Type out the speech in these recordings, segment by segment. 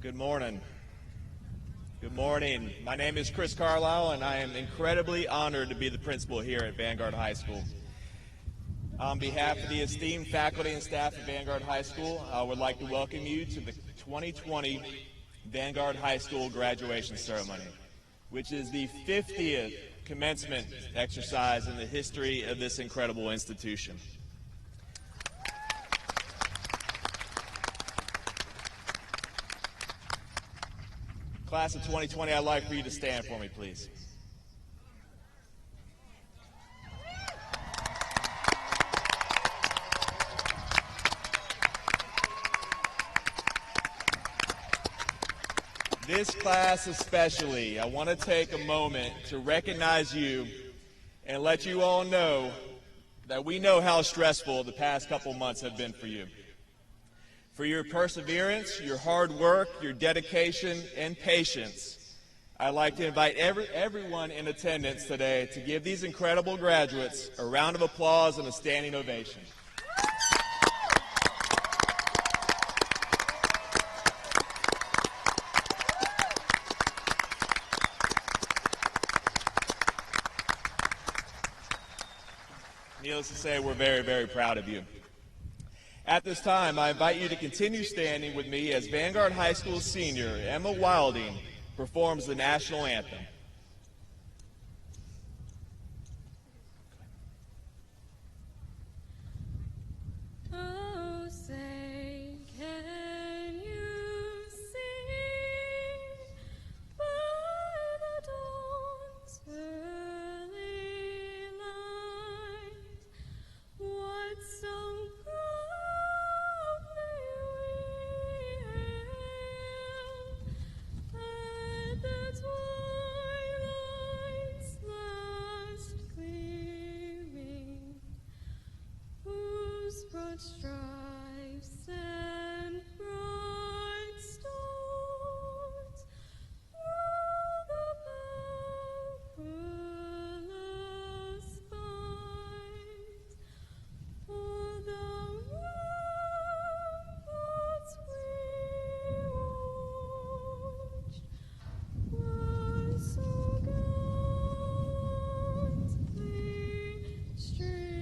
Good morning. Good morning. My name is Chris Carlisle, and I am incredibly honored to be the principal here at Vanguard High School. On behalf of the esteemed faculty and staff at Vanguard High School, I would like to welcome you to the 2020 Vanguard High School graduation ceremony, which is the 50th commencement exercise in the history of this incredible institution. Class of 2020, I'd like for you to stand for me, please. This class especially, I want to take a moment to recognize you and let you all know that we know how stressful the past couple months have been for you. For your perseverance, your hard work, your dedication, and patience, I'd like to invite everyone in attendance today to give these incredible graduates a round of applause and a standing ovation. Needless to say, we're very, very proud of you. At this time, I invite you to continue standing with me as Vanguard High School senior Emma Wilding performs the national anthem. Oh, say, can you see by the dawn's early light what so stripes and bright stars through the perilous skies, o'er the ramparts we watched were so gallantly streaming.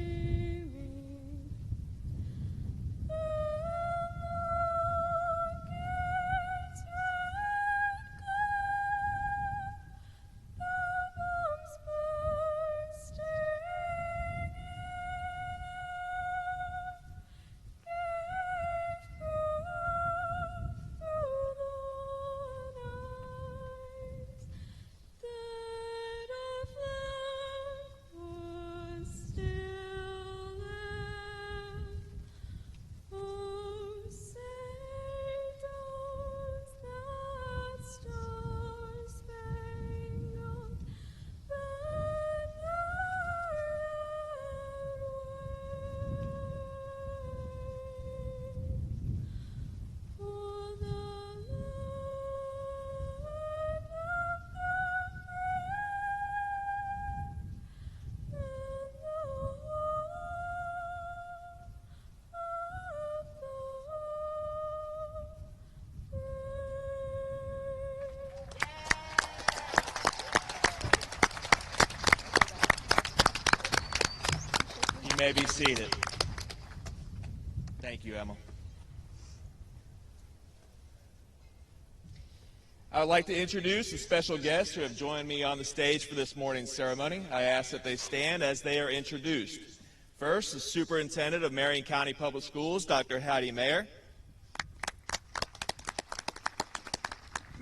You may be seated. Thank you, Emma. I would like to introduce the special guests who have joined me on the stage for this morning's ceremony. I ask that they stand as they are introduced. First, the Superintendent of Marion County Public Schools, Dr. Hattie Mayer.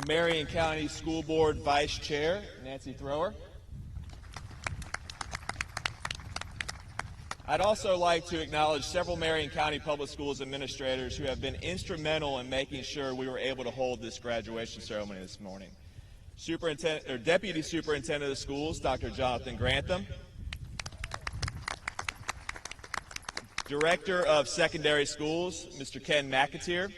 Marion County School Board Vice Chair, Nancy Thrower. I'd also like to acknowledge several Marion County Public Schools administrators who have been instrumental in making sure we were able to hold this graduation ceremony this morning. Deputy Superintendent of Schools, Dr. Jonathan Grantham. Director of Secondary Schools, Mr. Ken McAteer.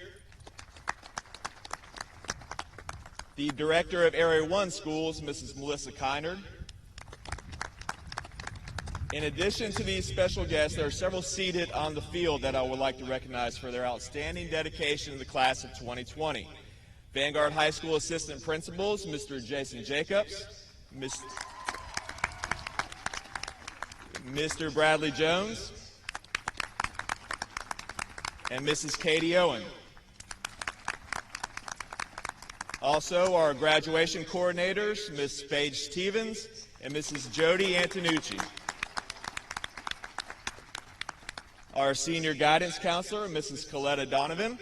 The Director of Area 1 Schools, Mrs. Melissa Kynard. In addition to these special guests, there are several seated on the field that I would like to recognize for their outstanding dedication to the class of 2020. Vanguard High School Assistant Principals, Mr. Jason Jacobs, Mr. Bradley Jones, and Mrs. Katie Owen. Also, our graduation coordinators, Ms. Paige Stevens and Mrs. Jody Antonucci. Our senior guidance counselor, Mrs. Coletta Donovan.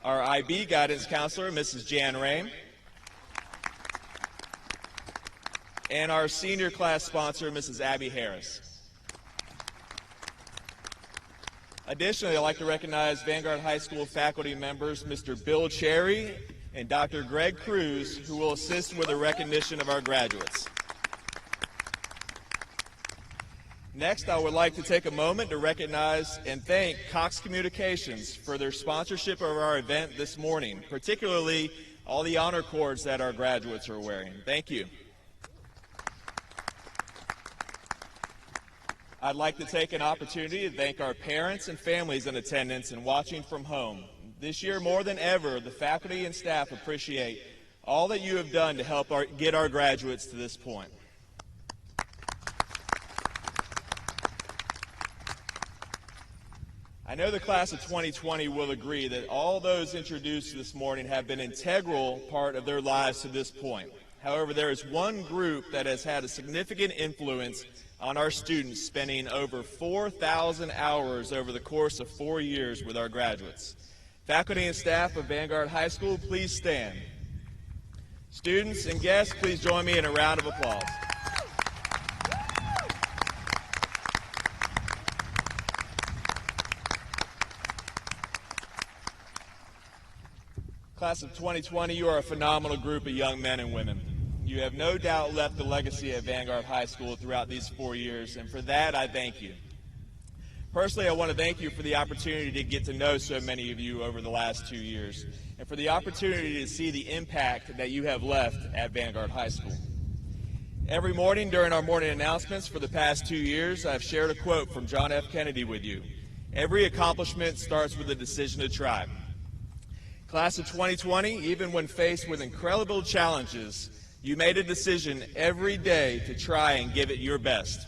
Our IB guidance counselor, Mrs. Jan Rain. And our senior class sponsor, Mrs. Abby Harris. Additionally, I'd like to recognize Vanguard High School faculty members, Mr. Bill Cherry and Dr. Greg Cruz, who will assist with the recognition of our graduates. Next, I would like to take a moment to recognize and thank Cox Communications for their sponsorship of our event this morning, particularly all the honor cords that our graduates are wearing. Thank you. I'd like to take an opportunity to thank our parents and families in attendance and watching from home. This year, more than ever, the faculty and staff appreciate all that you have done to help get our graduates to this point. I know the class of 2020 will agree that all those introduced this morning have been an integral part of their lives to this point. However, there is one group that has had a significant influence on our students, spending over 4,000 hours over the course of 4 years with our graduates. Faculty and staff of Vanguard High School, please stand. Students and guests, please join me in a round of applause. Class of 2020, you are a phenomenal group of young men and women. You have no doubt left a legacy at Vanguard High School throughout these 4 years, and for that, I thank you. Personally, I want to thank you for the opportunity to get to know so many of you over the last 2 years, and for the opportunity to see the impact that you have left at Vanguard High School. Every morning during our morning announcements for the past 2 years, I've shared a quote from John F. Kennedy with you. Every accomplishment starts with a decision to try. Class of 2020, even when faced with incredible challenges, you made a decision every day to try and give it your best.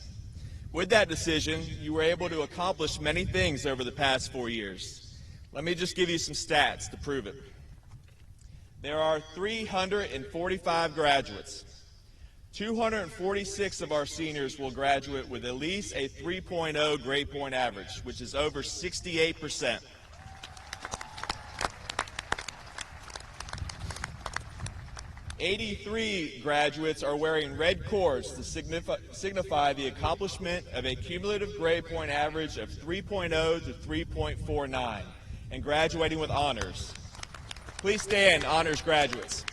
With that decision, you were able to accomplish many things over the past 4 years. Let me just give you some stats to prove it. There are 345 graduates. 246 of our seniors will graduate with at least a 3.0 grade point average, which is over 68%. 83 graduates are wearing red cords to signify the accomplishment of a cumulative grade point average of 3.0 to 3.49 and graduating with honors. Please stand, honors graduates.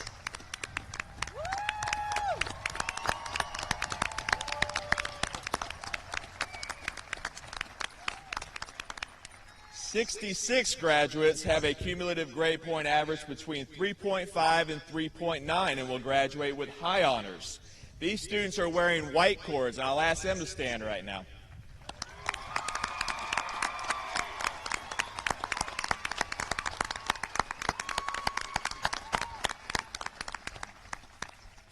Sixty-six graduates have a cumulative grade point average between 3.5 and 3.9 and will graduate with high honors. These students are wearing white cords, and I'll ask them to stand right now.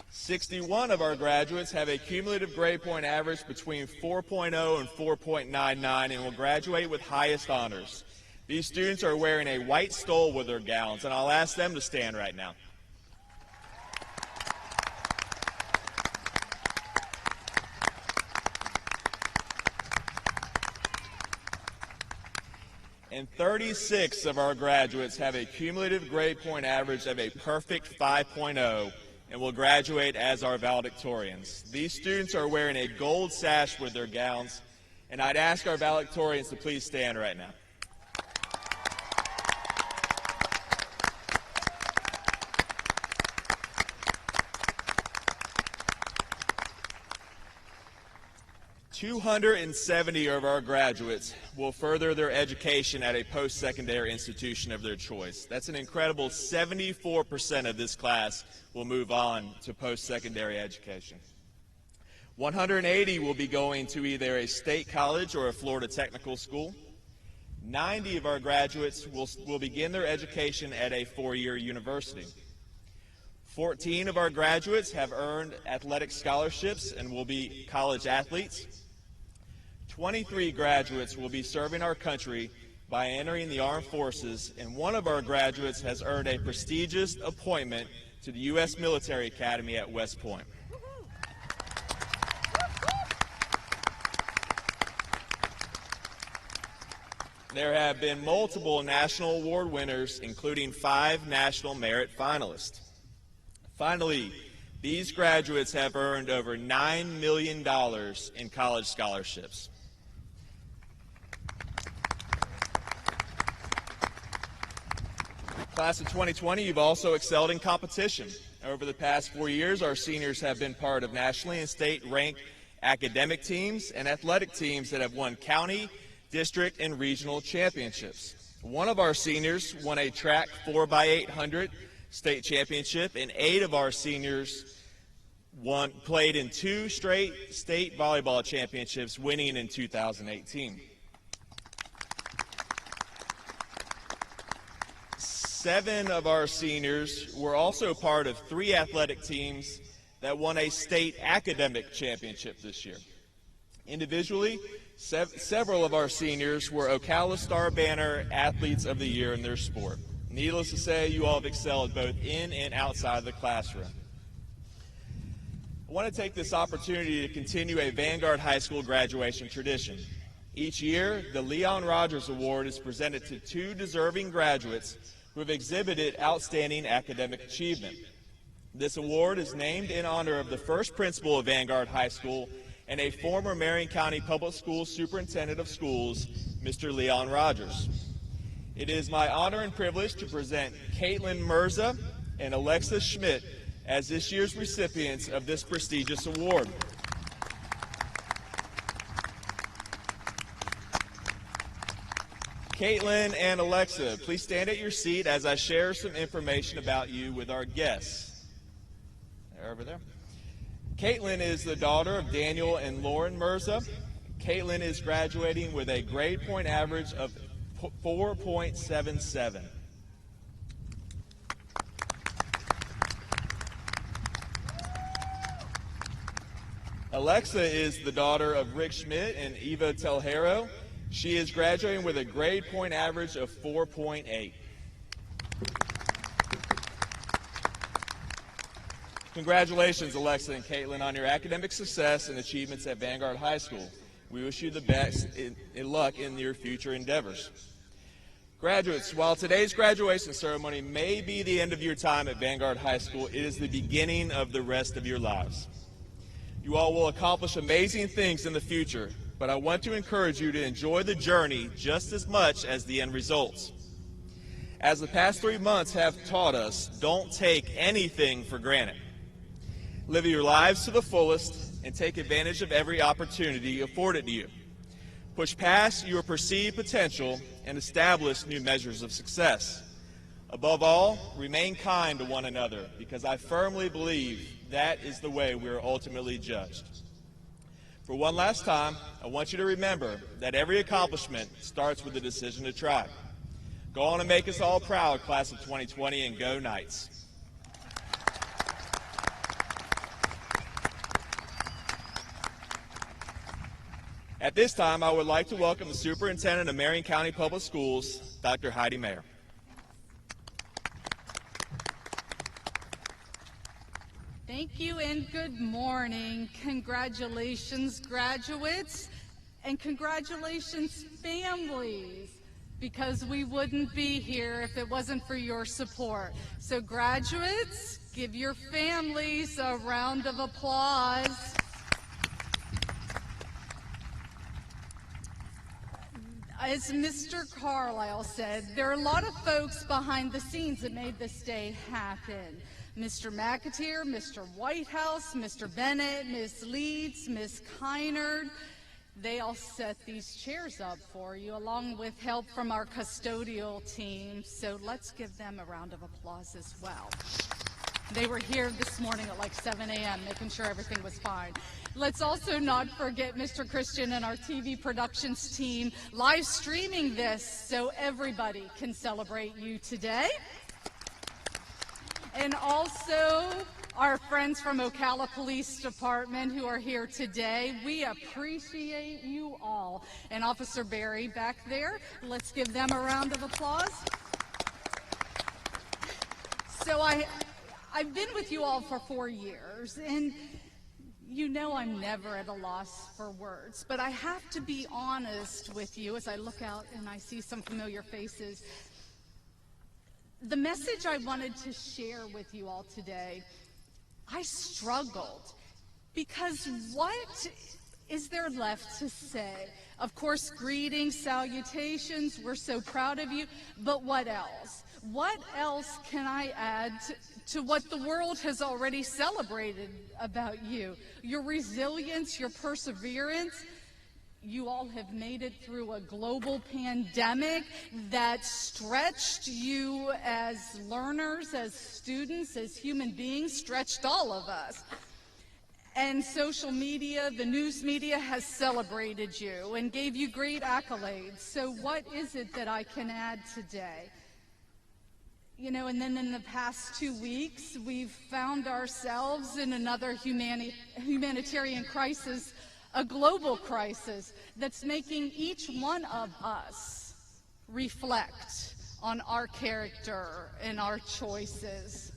"61 of our graduates have a cumulative grade point average between 4.0 and 4.99 and will graduate with highest honors. These students are wearing a white stole with their gowns, and I'll ask them to stand right now. And 36 of our graduates have a cumulative grade point average of a perfect 5.0 and will graduate as our valedictorians. These students are wearing a gold sash with their gowns, and I'd ask our valedictorians to please stand right now. "270 of our graduates will further their education at a post-secondary institution of their choice. That's an incredible 74% of this class will move on to post-secondary education. 180 will be going to either a state college or a Florida technical school. 90 of our graduates will begin their education at a four-year university. 14 of our graduates have earned athletic scholarships and will be college athletes. 23 graduates will be serving our country by entering the armed forces, and one of our graduates has earned a prestigious appointment to the U.S. Military Academy at West Point. There have been multiple national award winners, including 5 National Merit finalists. Finally, these graduates have earned over $9 million in college scholarships. Class of 2020, you've also excelled in competition. Over the past 4 years, our seniors have been part of nationally and state-ranked academic teams and athletic teams that have won county, district, and regional championships. One of our seniors won a track 4x800 state championship, and 8 of our seniors played in 2 straight state volleyball championships, winning in 2018. 7 of our seniors were also part of 3 athletic teams that won a state academic championship this year. Individually, several of our seniors were Ocala Star Banner Athletes of the Year in their sport. Needless to say, you all have excelled both in and outside the classroom. I want to take this opportunity to continue a Vanguard High School graduation tradition. Each year, the Leon Rogers Award is presented to 2 deserving graduates who have exhibited outstanding academic achievement. This award is named in honor of the first principal of Vanguard High School and a former Marion County Public Schools Superintendent of Schools, Mr. Leon Rogers. It is my honor and privilege to present Caitlin Mirza and Alexa Schmidt as this year's recipients of this prestigious award. Caitlin and Alexa, please stand at your seat as I share some information about you with our guests. They're over there. Caitlin is the daughter of Daniel and Lauren Mirza. Caitlin is graduating with a grade point average of 4.77. Alexa is the daughter of Rick Schmidt and Eva Telhero. She is graduating with a grade point average of 4.8. Congratulations, Alexa and Caitlin, on your academic success and achievements at Vanguard High School. We wish you the best in luck in your future endeavors. Graduates, while today's graduation ceremony may be the end of your time at Vanguard High School, it is the beginning of the rest of your lives. You all will accomplish amazing things in the future, but I want to encourage you to enjoy the journey just as much as the end results. As the past 3 months have taught us, don't take anything for granted. Live your lives to the fullest and take advantage of every opportunity afforded to you. Push past your perceived potential and establish new measures of success. Above all, remain kind to one another, because I firmly believe that is the way we are ultimately judged. For one last time, I want you to remember that every accomplishment starts with a decision to try. Go on and make us all proud, class of 2020, and go Knights. At this time, I would like to welcome the Superintendent of Marion County Public Schools, Dr. Heidi Mayer. Thank you and good morning. Congratulations, graduates, and congratulations, families, because we wouldn't be here if it wasn't for your support. So graduates, give your families a round of applause. As Mr. Carlisle said, there are a lot of folks behind the scenes that made this day happen. Mr. McAteer, Mr. Whitehouse, Mr. Bennett, Ms. Leeds, Ms. Kynard, they all set these chairs up for you, along with help from our custodial team. So let's give them a round of applause as well. They were here this morning at like 7 a.m. making sure everything was fine. Let's also not forget Mr. Christian and our TV productions team live streaming this so everybody can celebrate you today. And also our friends from Ocala Police Department who are here today. We appreciate you all. And Officer Barry back there, let's give them a round of applause. So I've been with you all for 4 years, and you know I'm never at a loss for words, but I have to be honest with you as I look out and I see some familiar faces. The message I wanted to share with you all today, I struggled, because what is there left to say? Of course, greetings, salutations, we're so proud of you, but what else? What else can I add to what the world has already celebrated about you? Your resilience, your perseverance. You all have made it through a global pandemic that stretched you as learners, as students, as human beings, stretched all of us. And social media, the news media has celebrated you and gave you great accolades. So what is it that I can add today? You know, and then in the past 2 weeks, we've found ourselves in another humanitarian crisis, a global crisis that's making each one of us reflect on our character and our choices.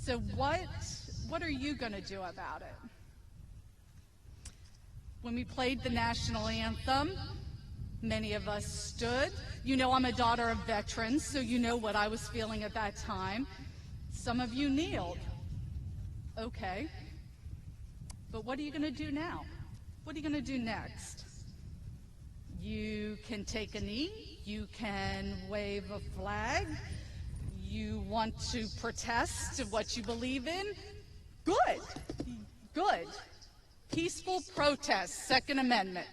So what are you going to do about it? When we played the national anthem, many of us stood. You know I'm a daughter of veterans, so you know what I was feeling at that time. Some of you kneeled. Okay. But what are you going to do now? What are you going to do next? You can take a knee. You can wave a flag. You want to protest what you believe in? Good. Good. Peaceful protest, Second Amendment.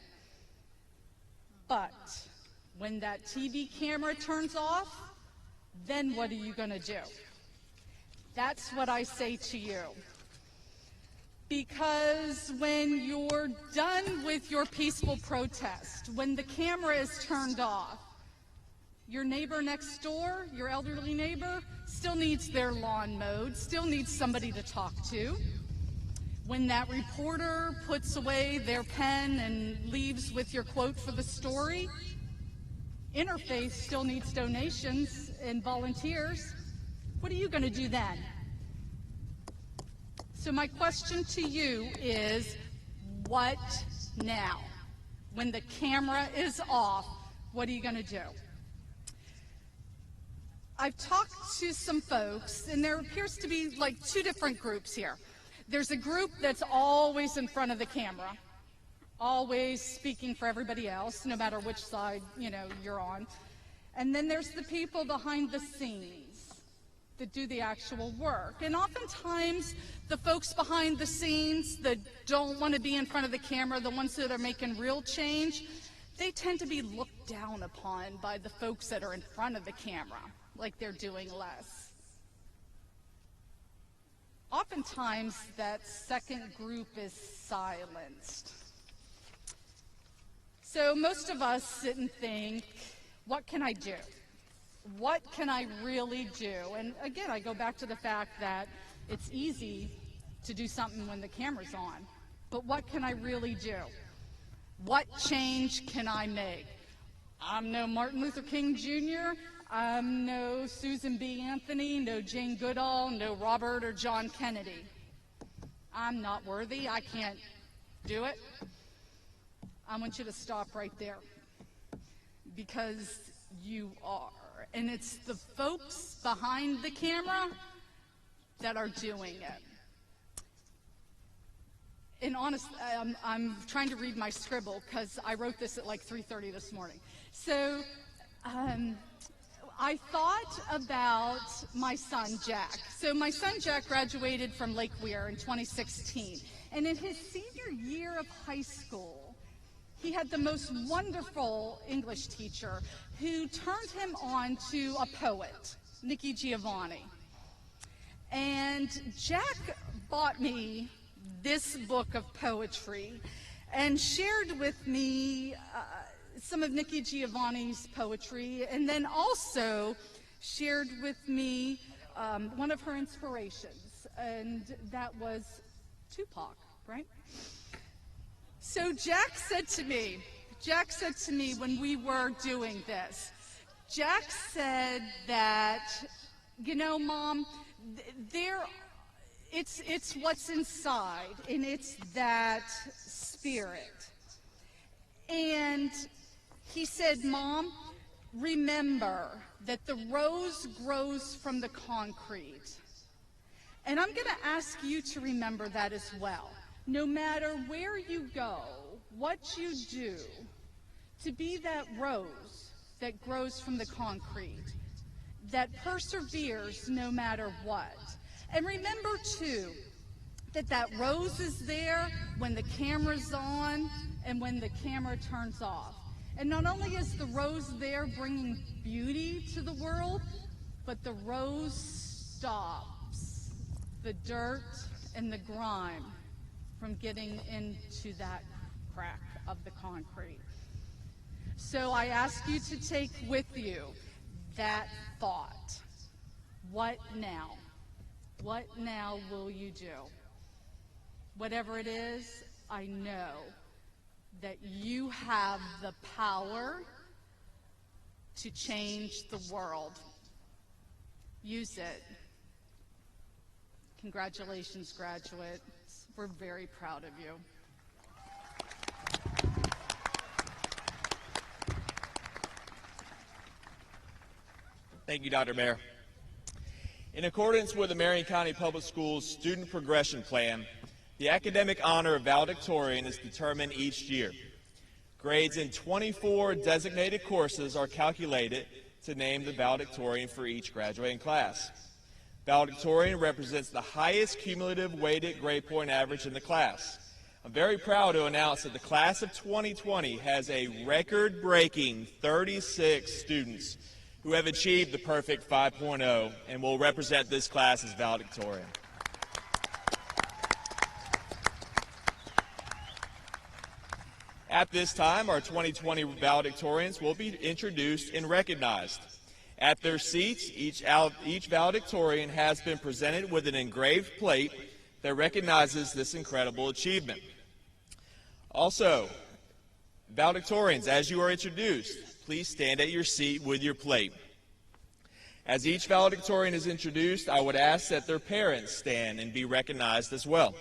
But when that TV camera turns off, then what are you going to do? That's what I say to you. Because when you're done with your peaceful protest, when the camera is turned off, your neighbor next door, your elderly neighbor, still needs their lawn mowed, still needs somebody to talk to. When that reporter puts away their pen and leaves with your quote for the story, Interfaith still needs donations and volunteers. What are you going to do then? So my question to you is, what now? When the camera is off, what are you going to do? I've talked to some folks, and there appears to be like two different groups here. There's a group that's always in front of the camera, always speaking for everybody else, no matter which side, you're on. And then there's the people behind the scenes that do the actual work. And oftentimes, the folks behind the scenes that don't want to be in front of the camera, the ones that are making real change, they tend to be looked down upon by the folks that are in front of the camera, like they're doing less. Oftentimes, that second group is silenced. So most of us sit and think, what can I do? What can I really do? And again, I go back to the fact that it's easy to do something when the camera's on. But what can I really do? What change can I make? I'm no Martin Luther King Jr., I'm no Susan B. Anthony, no Jane Goodall, no Robert or John Kennedy. I'm not worthy. I can't do it. I want you to stop right there, because you are. And it's the folks behind the camera that are doing it. And honestly, I'm trying to read my scribble because I wrote this at like 3:30 this morning. So I thought about my son, Jack. So my son, Jack, graduated from Lake Weir in 2016. And in his senior year of high school, he had the most wonderful English teacher who turned him on to a poet, Nikki Giovanni. And Jack bought me this book of poetry and shared with me some of Nikki Giovanni's poetry, and then also shared with me one of her inspirations, and that was Tupac, right? So Jack said to me when we were doing this, Jack said that, you know, Mom, it's what's inside, and it's that spirit. And he said, Mom, remember that the rose grows from the concrete. And I'm going to ask you to remember that as well. No matter where you go, what you do, to be that rose that grows from the concrete, that perseveres no matter what. And remember, too, that that rose is there when the camera's on and when the camera turns off. And not only is the rose there bringing beauty to the world, but the rose stops the dirt and the grime from getting into that crack of the concrete. So I ask you to take with you that thought. What now? What now will you do? Whatever it is, I know that you have the power to change the world. Use it. Congratulations, graduates. We're very proud of you. Thank you, Dr. Mayer. In accordance with the Marion County Public Schools Student Progression Plan, the academic honor of valedictorian is determined each year. Grades in 24 designated courses are calculated to name the valedictorian for each graduating class. Valedictorian represents the highest cumulative weighted grade point average in the class. I'm very proud to announce that the class of 2020 has a record-breaking 36 students who have achieved the perfect 5.0 and will represent this class as valedictorian. At this time, our 2020 valedictorians will be introduced and recognized. At their seats, each valedictorian has been presented with an engraved plate that recognizes this incredible achievement. Also, valedictorians, as you are introduced, please stand at your seat with your plate. As each valedictorian is introduced, I would ask that their parents stand and be recognized as well.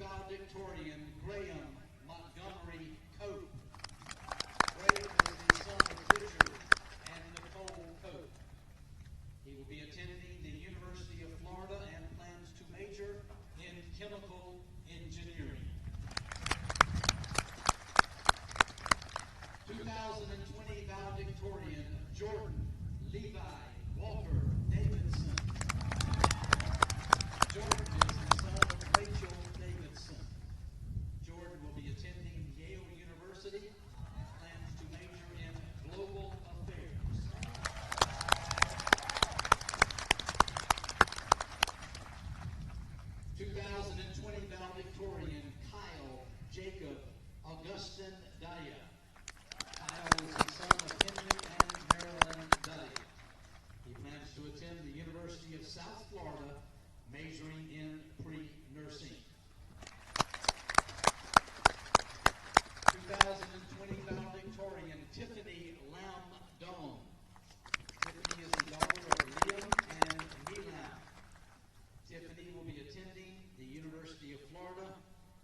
Valedictorian Graham Montgomery Cope. Graham is the son of Richard and Nicole Cope. He will be attending the University of Florida and plans to major in chemical engineering. 2020 valedictorian Jordan Levi Walker Davidson. Jordan is the son of Rachel Davidson. Jordan will be attending Yale University and plans to major in global affairs. 2020 valedictorian Kyle Jacob Augustin Daya. Kyle is the son of Henry and Marilyn Daya. He plans to attend the University of South Florida, majoring in pre-nursing. 2020 valedictorian Tiffany Lam Dong. Tiffany is the daughter of Liam and Milam. Tiffany will be attending the University of Florida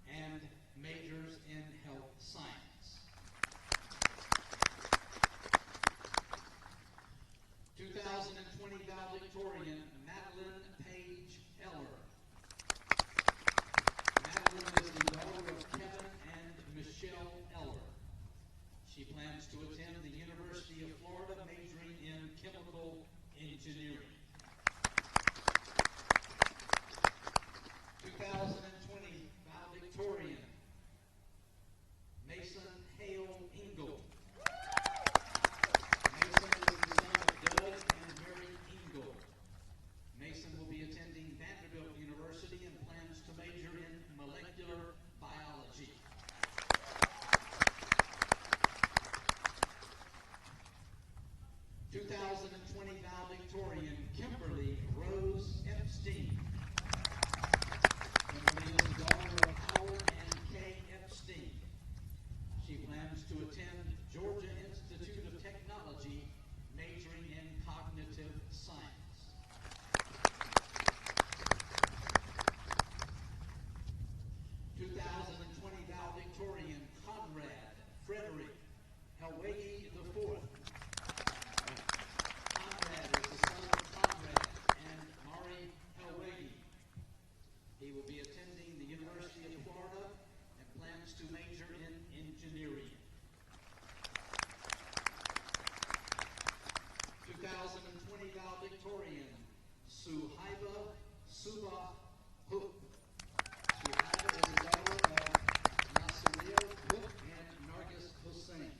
and majors in health science. 2020 valedictorian Madeline Page Eller. Madeline is the daughter of Kevin and Michelle Eller. She plans to attend the University of Florida, majoring in chemical engineering. 2020 valedictorian Mason Hale Ingle. Mason is the son of Doug and Mary Ingle. Mason will be attending Vanderbilt University and plans to major in molecular biology. 2020 valedictorian Kimberly Rose Epstein. Kimberly is the daughter of Howard and Kay Epstein. She plans to attend Georgia Institute of Technology, majoring in cognitive science. 2020 valedictorian Conrad Frederick Helwegi IV. Conrad is the son of Conrad and Mari Helwegi. He will be attending the University of Florida and plans to major in engineering. 2020 valedictorian Suhaiba Suba Hook. Suhaiba is the daughter of Nasiril Hook and Nargis Hussain.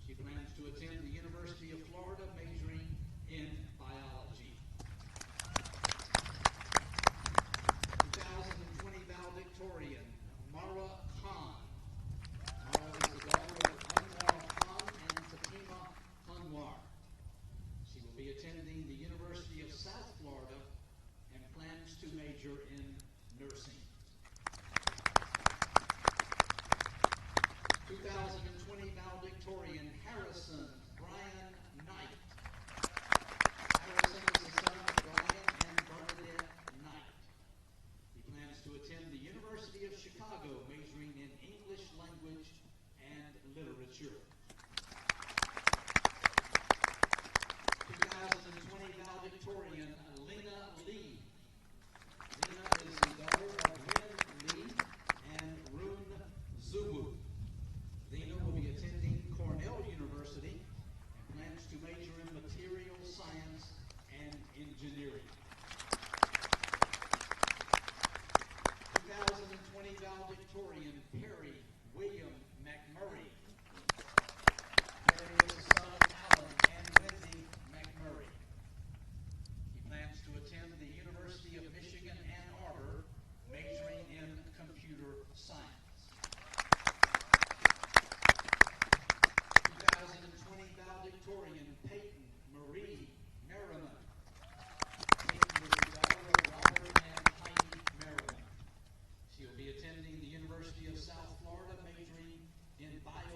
She plans to attend the University of Florida, majoring in biology. 2020 valedictorian Mara Khan. Mara is the daughter of Anwar Khan and Fatima Anwar. She will be attending the University of South Florida and plans to major in nursing. 2020 valedictorian Harrison Brian Knight. Harrison is the son of Brian and Bernadette Knight. He plans to attend the University of Chicago, majoring in English language and literature. 2020 valedictorian Lena Lee. Lena is the daughter of Lynn Lee and Rune Zuwu. Lena will be attending Cornell University and plans to major in material science and engineering. 2020 valedictorian Perry William McMurray. Perry is the son of Alan and Wendy McMurray. He plans to attend the University of Michigan Ann Arbor, majoring in computer science. 2020 valedictorian Peyton Marie Merriman. Peyton is the daughter of Robert and Heidi Merriman. She will be attending the University of South Florida, majoring in bio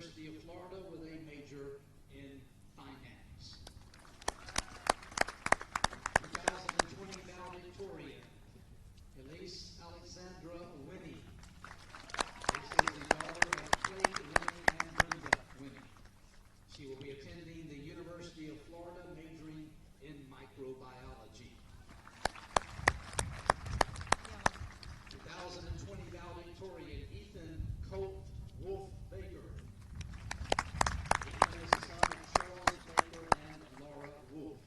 University of Florida with a major in finance. 2020 valedictorian, Elise Alexandra Winnie. This is the daughter of Clay Winnie and Brenda Winnie. She will be attending the University of Florida, majoring in microbiology. 2020 valedictorian, Ethan Colt Wolf Baker. Ethan is the son of Charles Baker and Laura Wolf.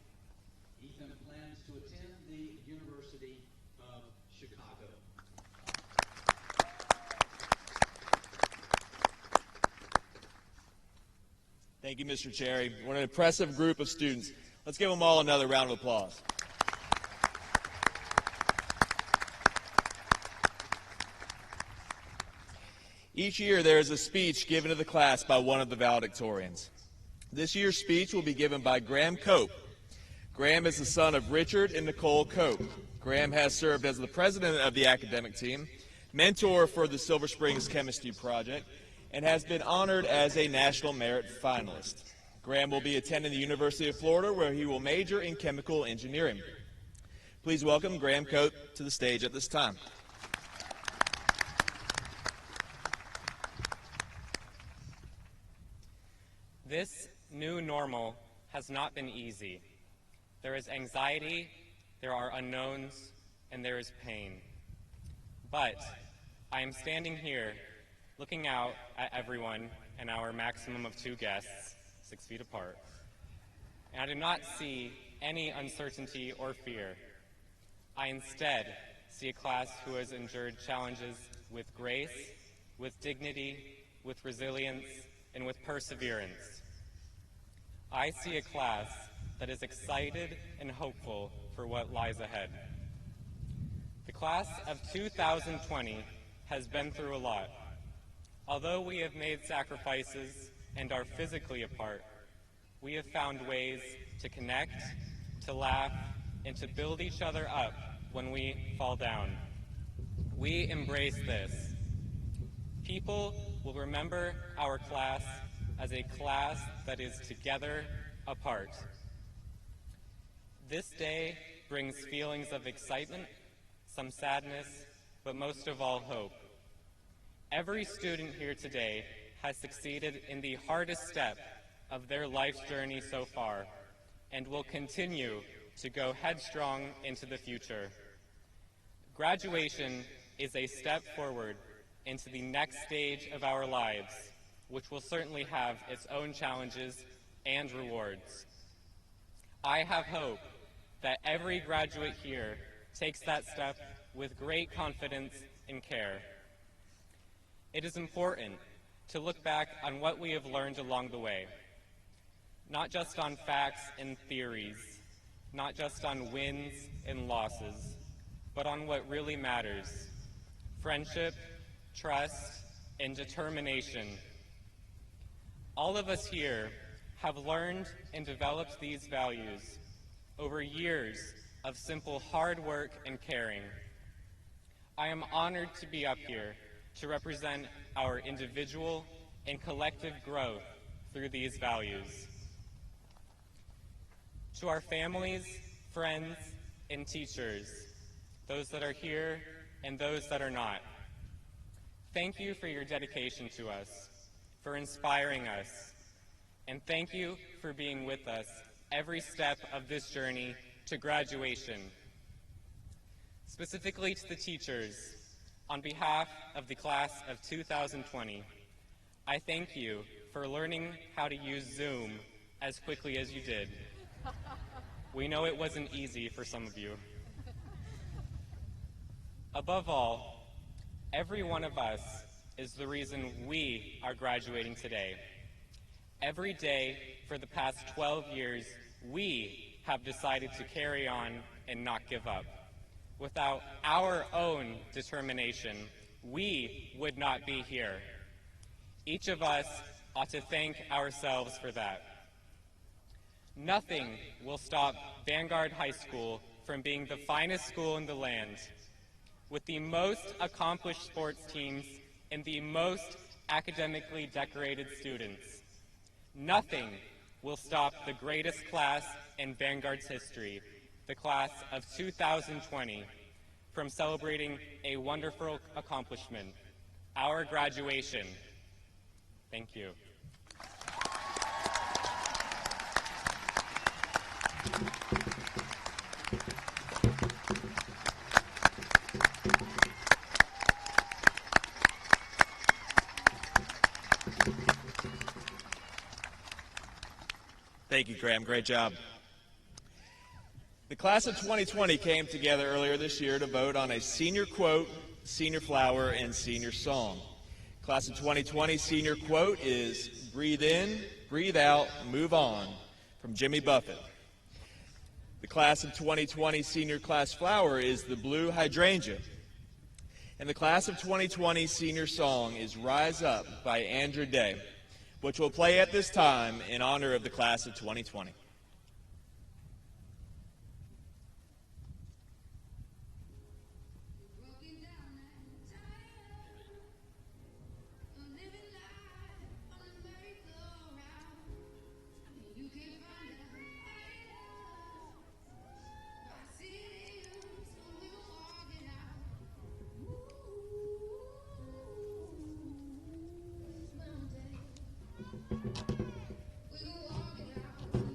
Ethan plans to attend the University of Chicago. Thank you, Mr. Cherry. What an impressive group of students. Let's give them all another round of applause. Each year there is a speech given to the class by one of the valedictorians. This year's speech will be given by Graham Cope. Graham is the son of Richard and Nicole Cope. Graham has served as the president of the academic team, mentor for the Silver Springs Chemistry Project, and has been honored as a National Merit Finalist. Graham will be attending the University of Florida, where he will major in chemical engineering. Please welcome Graham Cope to the stage at this time. This new normal has not been easy. There is anxiety, there are unknowns, and there is pain. But I am standing here looking out at everyone and our maximum of 2 guests, 6 feet apart, and I do not see any uncertainty or fear. I instead see a class who has endured challenges with grace, with dignity, with resilience, and with perseverance. I see a class that is excited and hopeful for what lies ahead. The class of 2020 has been through a lot. Although we have made sacrifices and are physically apart, we have found ways to connect, to laugh, and to build each other up when we fall down. We embrace this. People will remember our class as a class that is together apart. This day brings feelings of excitement, some sadness, but most of all hope. Every student here today has succeeded in the hardest step of their life's journey so far and will continue to go headstrong into the future. Graduation is a step forward into the next stage of our lives, which will certainly have its own challenges and rewards. I have hope that every graduate here takes that step with great confidence and care. It is important to look back on what we have learned along the way, not just on facts and theories, not just on wins and losses, but on what really matters: friendship, trust, and determination. All of us here have learned and developed these values over years of simple hard work and caring. I am honored to be up here to represent our individual and collective growth through these values. To our families, friends, and teachers, those that are here and those that are not, thank you for your dedication to us, for inspiring us, and thank you for being with us every step of this journey to graduation. Specifically to the teachers, on behalf of the class of 2020, I thank you for learning how to use Zoom as quickly as you did. We know it wasn't easy for some of you. Above all, every one of us is the reason we are graduating today. Every day for the past 12 years, we have decided to carry on and not give up. Without our own determination, we would not be here. Each of us ought to thank ourselves for that. Nothing will stop Vanguard High School from being the finest school in the land, with the most accomplished sports teams and the most academically decorated students. Nothing will stop the greatest class in Vanguard's history, the class of 2020, from celebrating a wonderful accomplishment, our graduation. Thank you. Thank you, Graham. Great job. The class of 2020 came together earlier this year to vote on a senior quote, senior flower, and senior song. Class of 2020 senior quote is "Breathe in, breathe out, move on" from Jimmy Buffett. The class of 2020 senior class flower is "The Blue Hydrangea." And the class of 2020 senior song is "Rise Up" by Andrew Day, which will play at this time in honor of the class of 2020. We go walking out.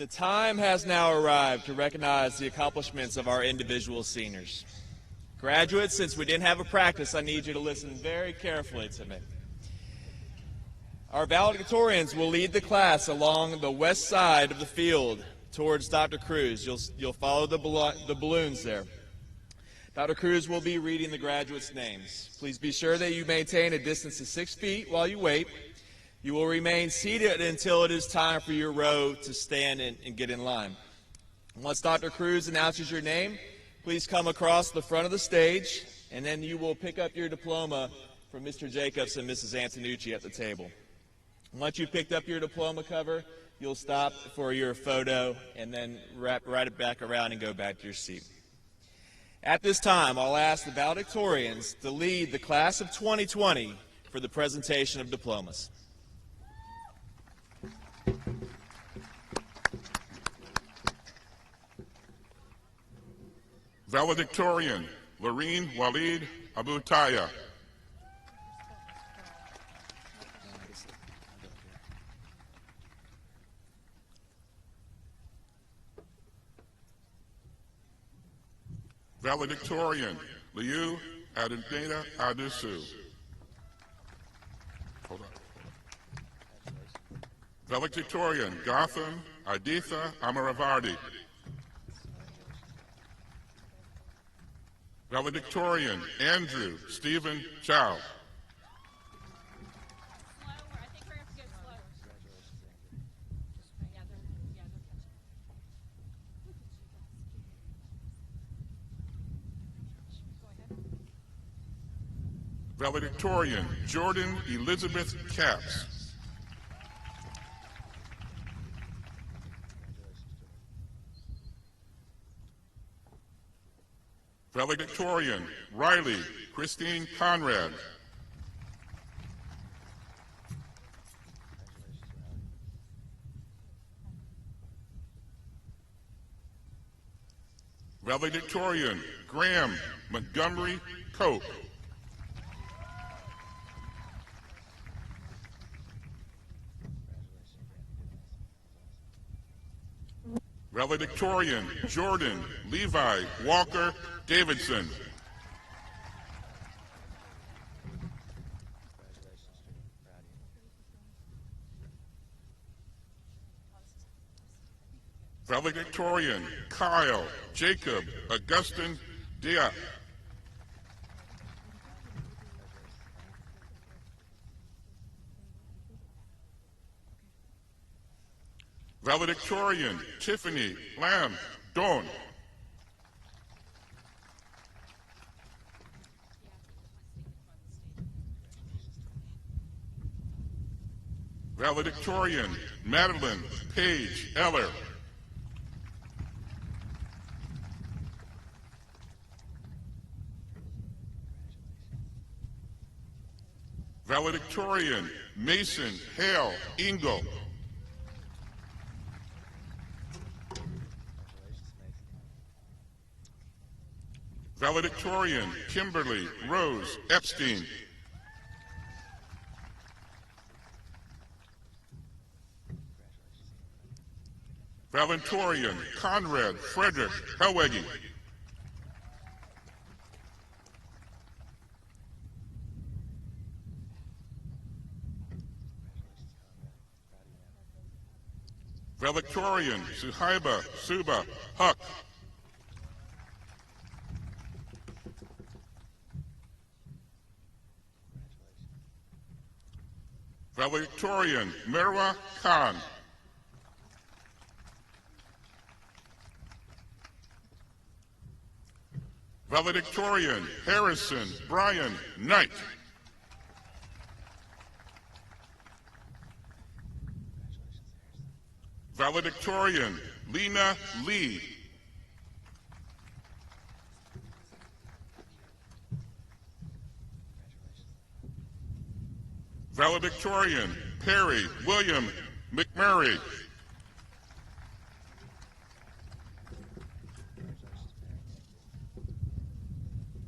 The time has now arrived to recognize the accomplishments of our individual seniors. Graduates, since we didn't have a practice, I need you to listen very carefully to me. Our valedictorians will lead the class along the west side of the field towards Dr. Cruz. You'll follow the balloons there. Dr. Cruz will be reading the graduates' names. Please be sure that you maintain a distance of 6 feet while you wait. You will remain seated until it is time for your row to stand and get in line. Once Dr. Cruz announces your name, please come across the front of the stage, and then you will pick up your diploma from Mr. Jacobs and Mrs. Antonucci at the table. Once you've picked up your diploma cover, you'll stop for your photo and then wrap it back around and go back to your seat. At this time, I'll ask the valedictorians to lead the class of 2020 for the presentation of diplomas. Valedictorian, Loreen Walid Abutaya. Valedictorian, Liu Adineda Adusu. Hold on. Valedictorian, Gotham Aditha Amaravardi. Valedictorian, Andrew Stephen Chow. Valedictorian, Jordan Elizabeth Capps. Valedictorian, Riley Christine Conrad. Valedictorian, Graham Montgomery Cope. Valedictorian, Jordan Levi Walker Davidson. Valedictorian, Kyle Jacob Augustin Diaz. Valedictorian, Tiffany Lamb Dawn. Valedictorian, Madeline Page Eller. Valedictorian, Mason Hale Ingle. Valedictorian, Kimberly Rose Epstein. Valedictorian, Conrad Frederick Helwegi. Valedictorian, Suhaiba Suba Huck. Valedictorian, Merwa Khan. Valedictorian, Harrison Brian Knight. Valedictorian, Lena Lee. Valedictorian, Perry William McMurray.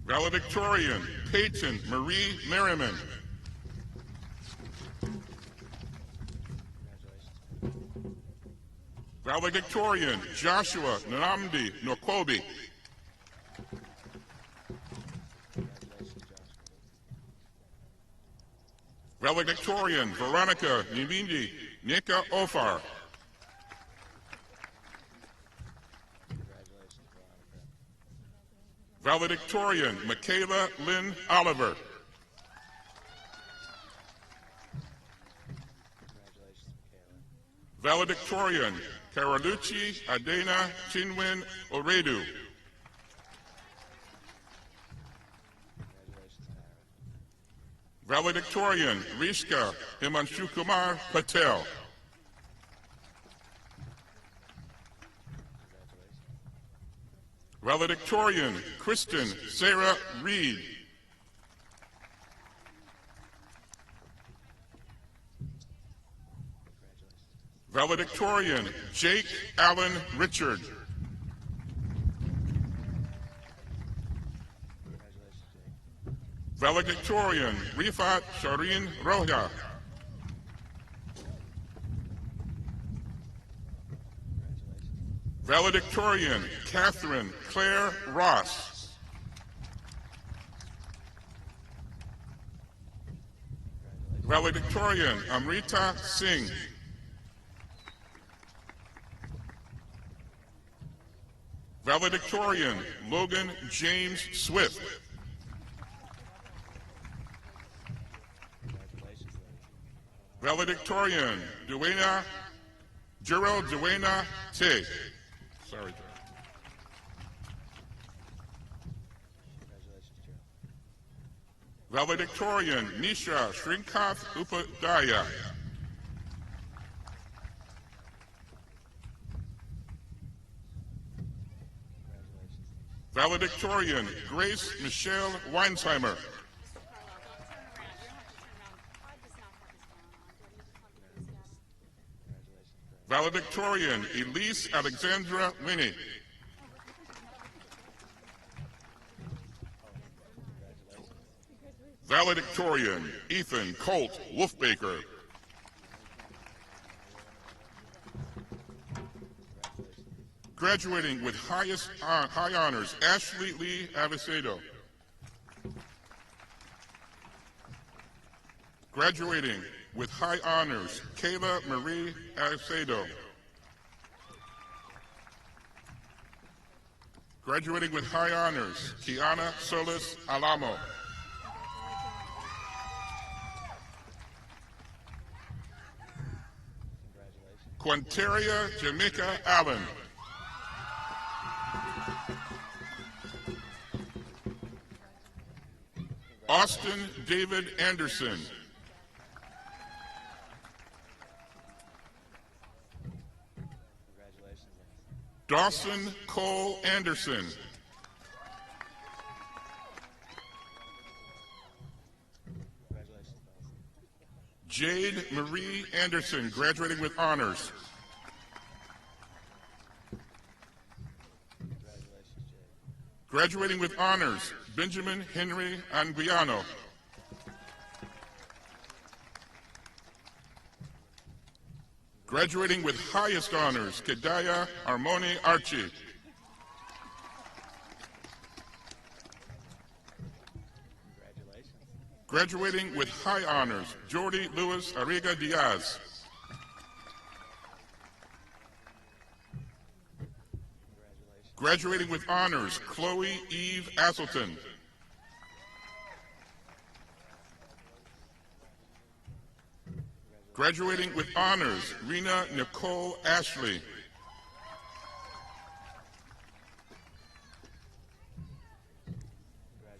Valedictorian, Peyton Marie Merriman. Valedictorian Joshua Nnamdi Nwokobi. Valedictorian Veronica Nyimindi Nika Ofar. Valedictorian Michaela Lynn Oliver. Valedictorian Karaluchi Adena Chinwin Oredu. Valedictorian Rishka Himanshukumar Patel. Valedictorian Kristen Sarah Reed. Valedictorian Jake Allen Richard. Valedictorian Rifat Shireen Roja. Valedictorian Catherine Claire Ross. Valedictorian Amrita Singh. Valedictorian Logan James Swift. Valedictorian Gerald Duena Tay. Sorry, Gerald. Valedictorian Nisha Shrinkath Upadhyaya. Valedictorian Grace Michelle Weinsheimer. Valedictorian Elise Alexandra Winnie. Valedictorian Ethan Colt Wolfbaker. Graduating with high honors, Ashley Lee Avicedo. Graduating with high honors, Kayla Marie Avicedo. Graduating with high honors, Kiana Solis Alamo. Quinteria Jamaica Allen. Austin David Anderson. Dawson Cole Anderson. Jade Marie Anderson, graduating with honors. Graduating with honors, Benjamin Henry Anguiano. Graduating with highest honors, Kedaya Armoni Archie. Graduating with high honors, Jordi Luis Arriga Diaz. Graduating with honors, Chloe Eve Asselton. Graduating with honors, Rena Nicole Ashley.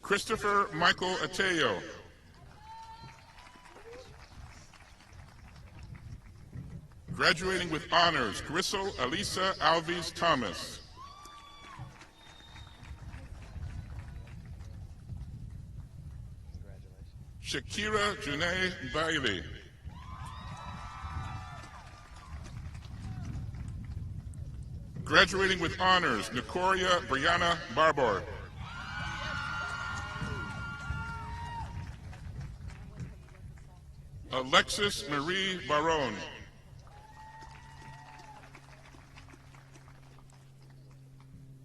Christopher Michael Ateo. Graduating with honors, Grisel Elisa Alves Thomas. Shakira Janae Bailey. Graduating with honors, Nicoria Brianna Barbour. Alexis Marie Barone.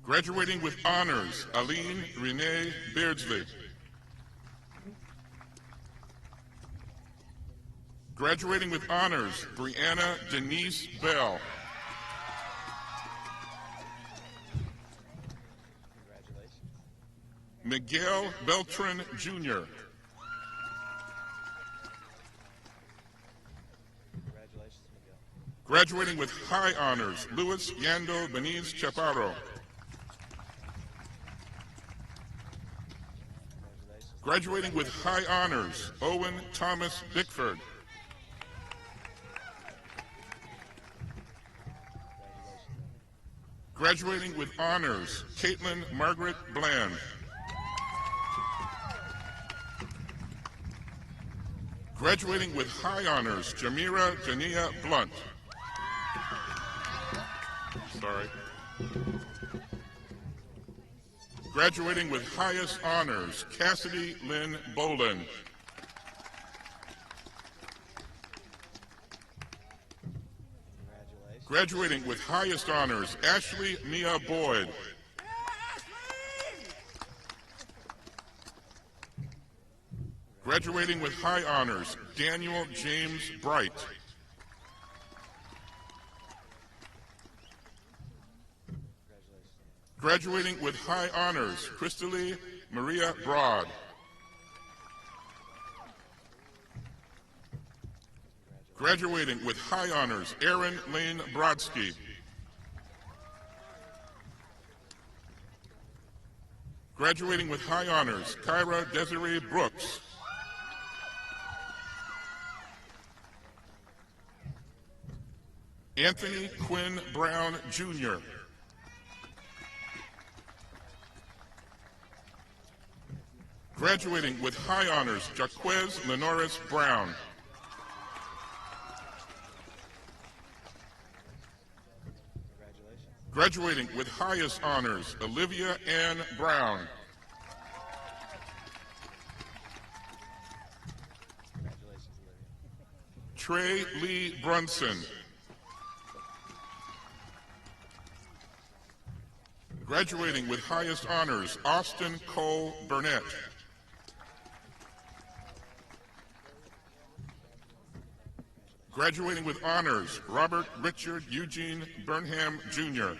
Graduating with honors, Aline Renee Beardsley. Graduating with honors, Brianna Denise Bell. Miguel Beltran, Jr. Graduating with high honors, Luis Yando Beniz Chaparro. Graduating with high honors, Owen Thomas Bickford. Graduating with honors, Caitlin Margaret Bland. Graduating with high honors, Jamira Jania Blunt. Sorry. Graduating with highest honors, Cassidy Lynn Boland. Graduating with highest honors, Ashley Mia Boyd. Graduating with high honors, Daniel James Bright. Graduating with high honors, Crystalie Maria Broad. Graduating with high honors, Aaron Lane Brodsky. Graduating with high honors, Kyra Desiree Brooks. Anthony Quinn Brown, Jr. Graduating with high honors, Jaquez Lenoris Brown. Graduating with highest honors, Olivia Ann Brown. Trey Lee Brunson. Graduating with highest honors, Austin Cole Burnett. Graduating with honors, Robert Richard Eugene Burnham, Jr.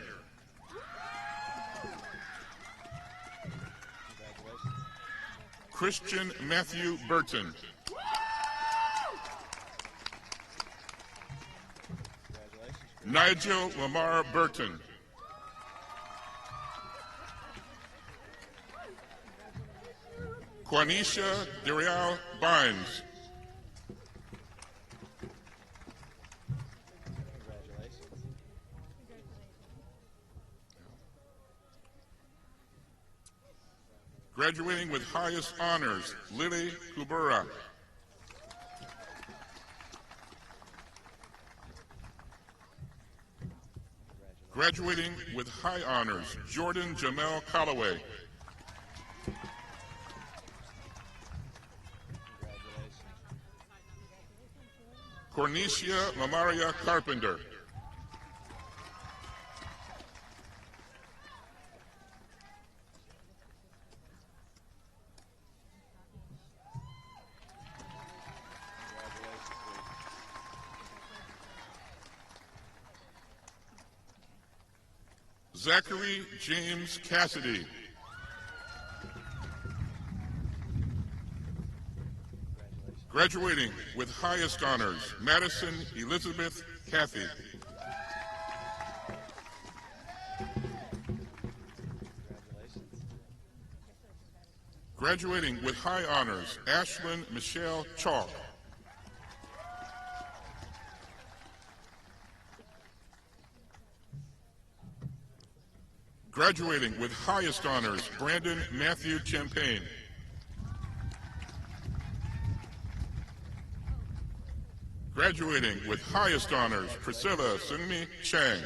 Christian Matthew Burton. Nigel Lamar Burton. Quanisha Darial Bynes. Graduating with highest honors, Lily Kubura. Graduating with high honors, Jordan Jamel Calloway. Cornecia Lamaria Carpenter. Zachary James Cassidy. Graduating with highest honors, Madison Elizabeth Cathy. Graduating with high honors, Ashlyn Michelle Chalk. Graduating with highest honors, Brandon Matthew Champagne. Graduating with highest honors, Priscilla Sunmi Chang.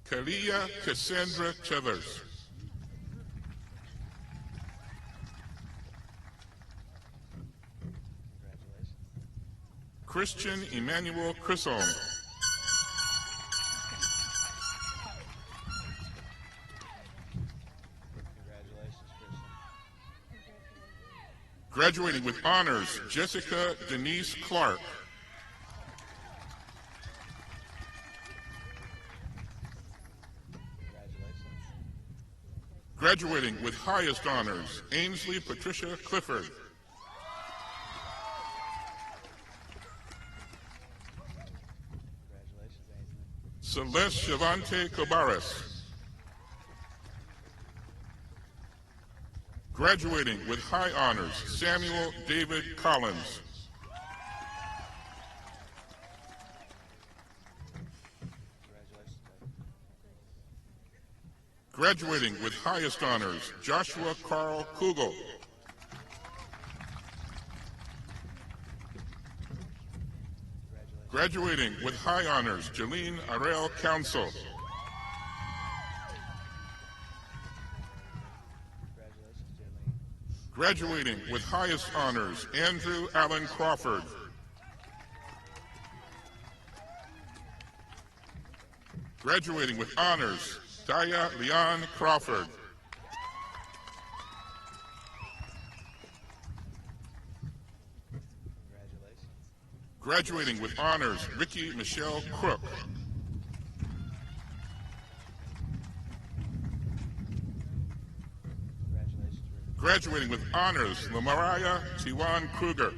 Kalia Cassandra Chevers. Christian Emmanuel Crisholm. Graduating with honors, Jessica Denise Clark. Graduating with highest honors, Ainsley Patricia Clifford. Celeste Shavante Cobaris. Graduating with high honors, Samuel David Collins. Graduating with highest honors, Joshua Carl Kugel. Graduating with high honors, Jeline Arel Council. Graduating with highest honors, Andrew Allen Crawford. Graduating with honors, Daya Leon Crawford. Graduating with honors, Ricky Michelle Crook. Graduating with honors, Lamariah Tiwan Kruger.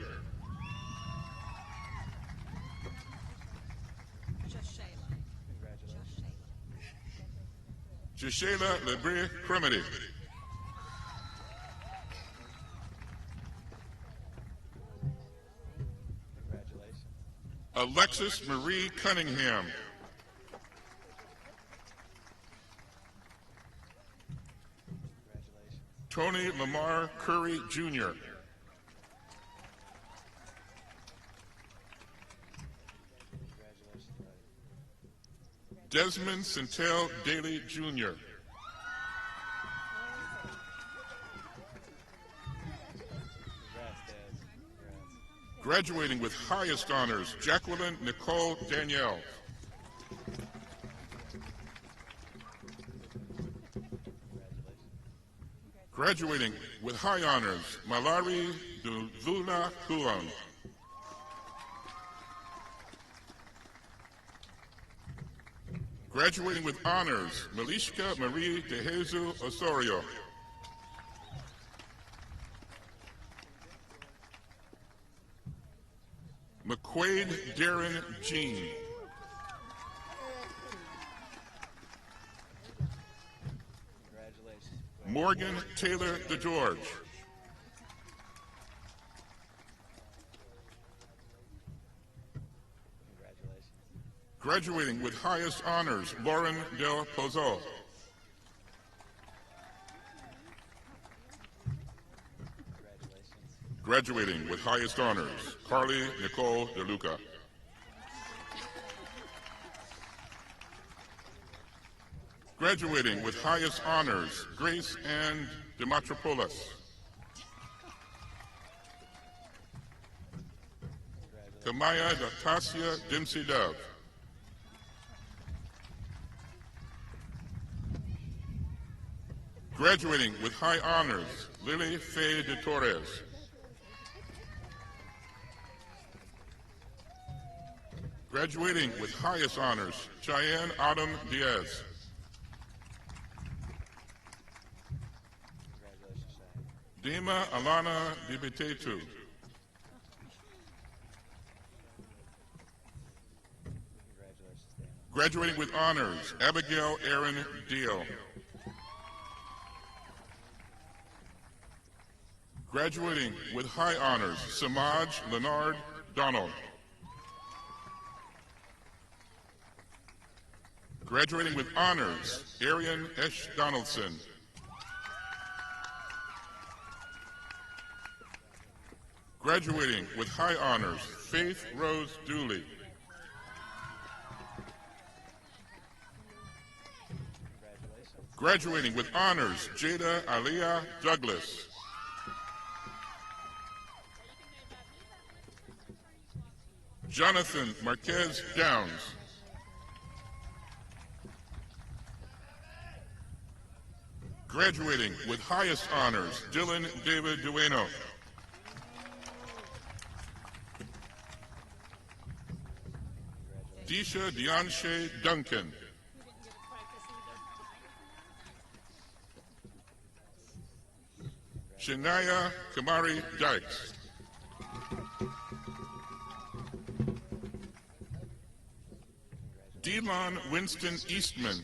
Jashayla Lebrie Cremedy. Alexis Marie Cunningham. Tony Lamar Curry, Jr. Desmond Centel Daly, Jr. Graduating with highest honors, Jacqueline Nicole Danielle. Graduating with high honors, Malari Duluna Kulon. Graduating with honors, Malishka Marie de Jesus Osorio. McQuaid Darren Jean. Morgan Taylor DeGeorge. Graduating with highest honors, Lauren Del Pozo. Graduating with highest honors, Carly Nicole DeLuca. Graduating with highest honors, Grace Ann Dematropoulos. Kamaya Datasia Dempsey Dove. Graduating with high honors, Lily Faye de Torres. Graduating with highest honors, Cheyenne Autumn Diaz. Dima Alana Dibitetu. Graduating with honors, Abigail Aaron Deal. Graduating with high honors, Samaj Leonard Donald. Graduating with honors, Arian Esh Donaldson. Graduating with high honors, Faith Rose Dooley. Graduating with honors, Jada Aliyah Douglas. Jonathan Marquez Downs. Graduating with highest honors, Dylan David Dueno. Disha Deonshay Duncan. Shania Kamari Dykes. Delon Winston Eastman.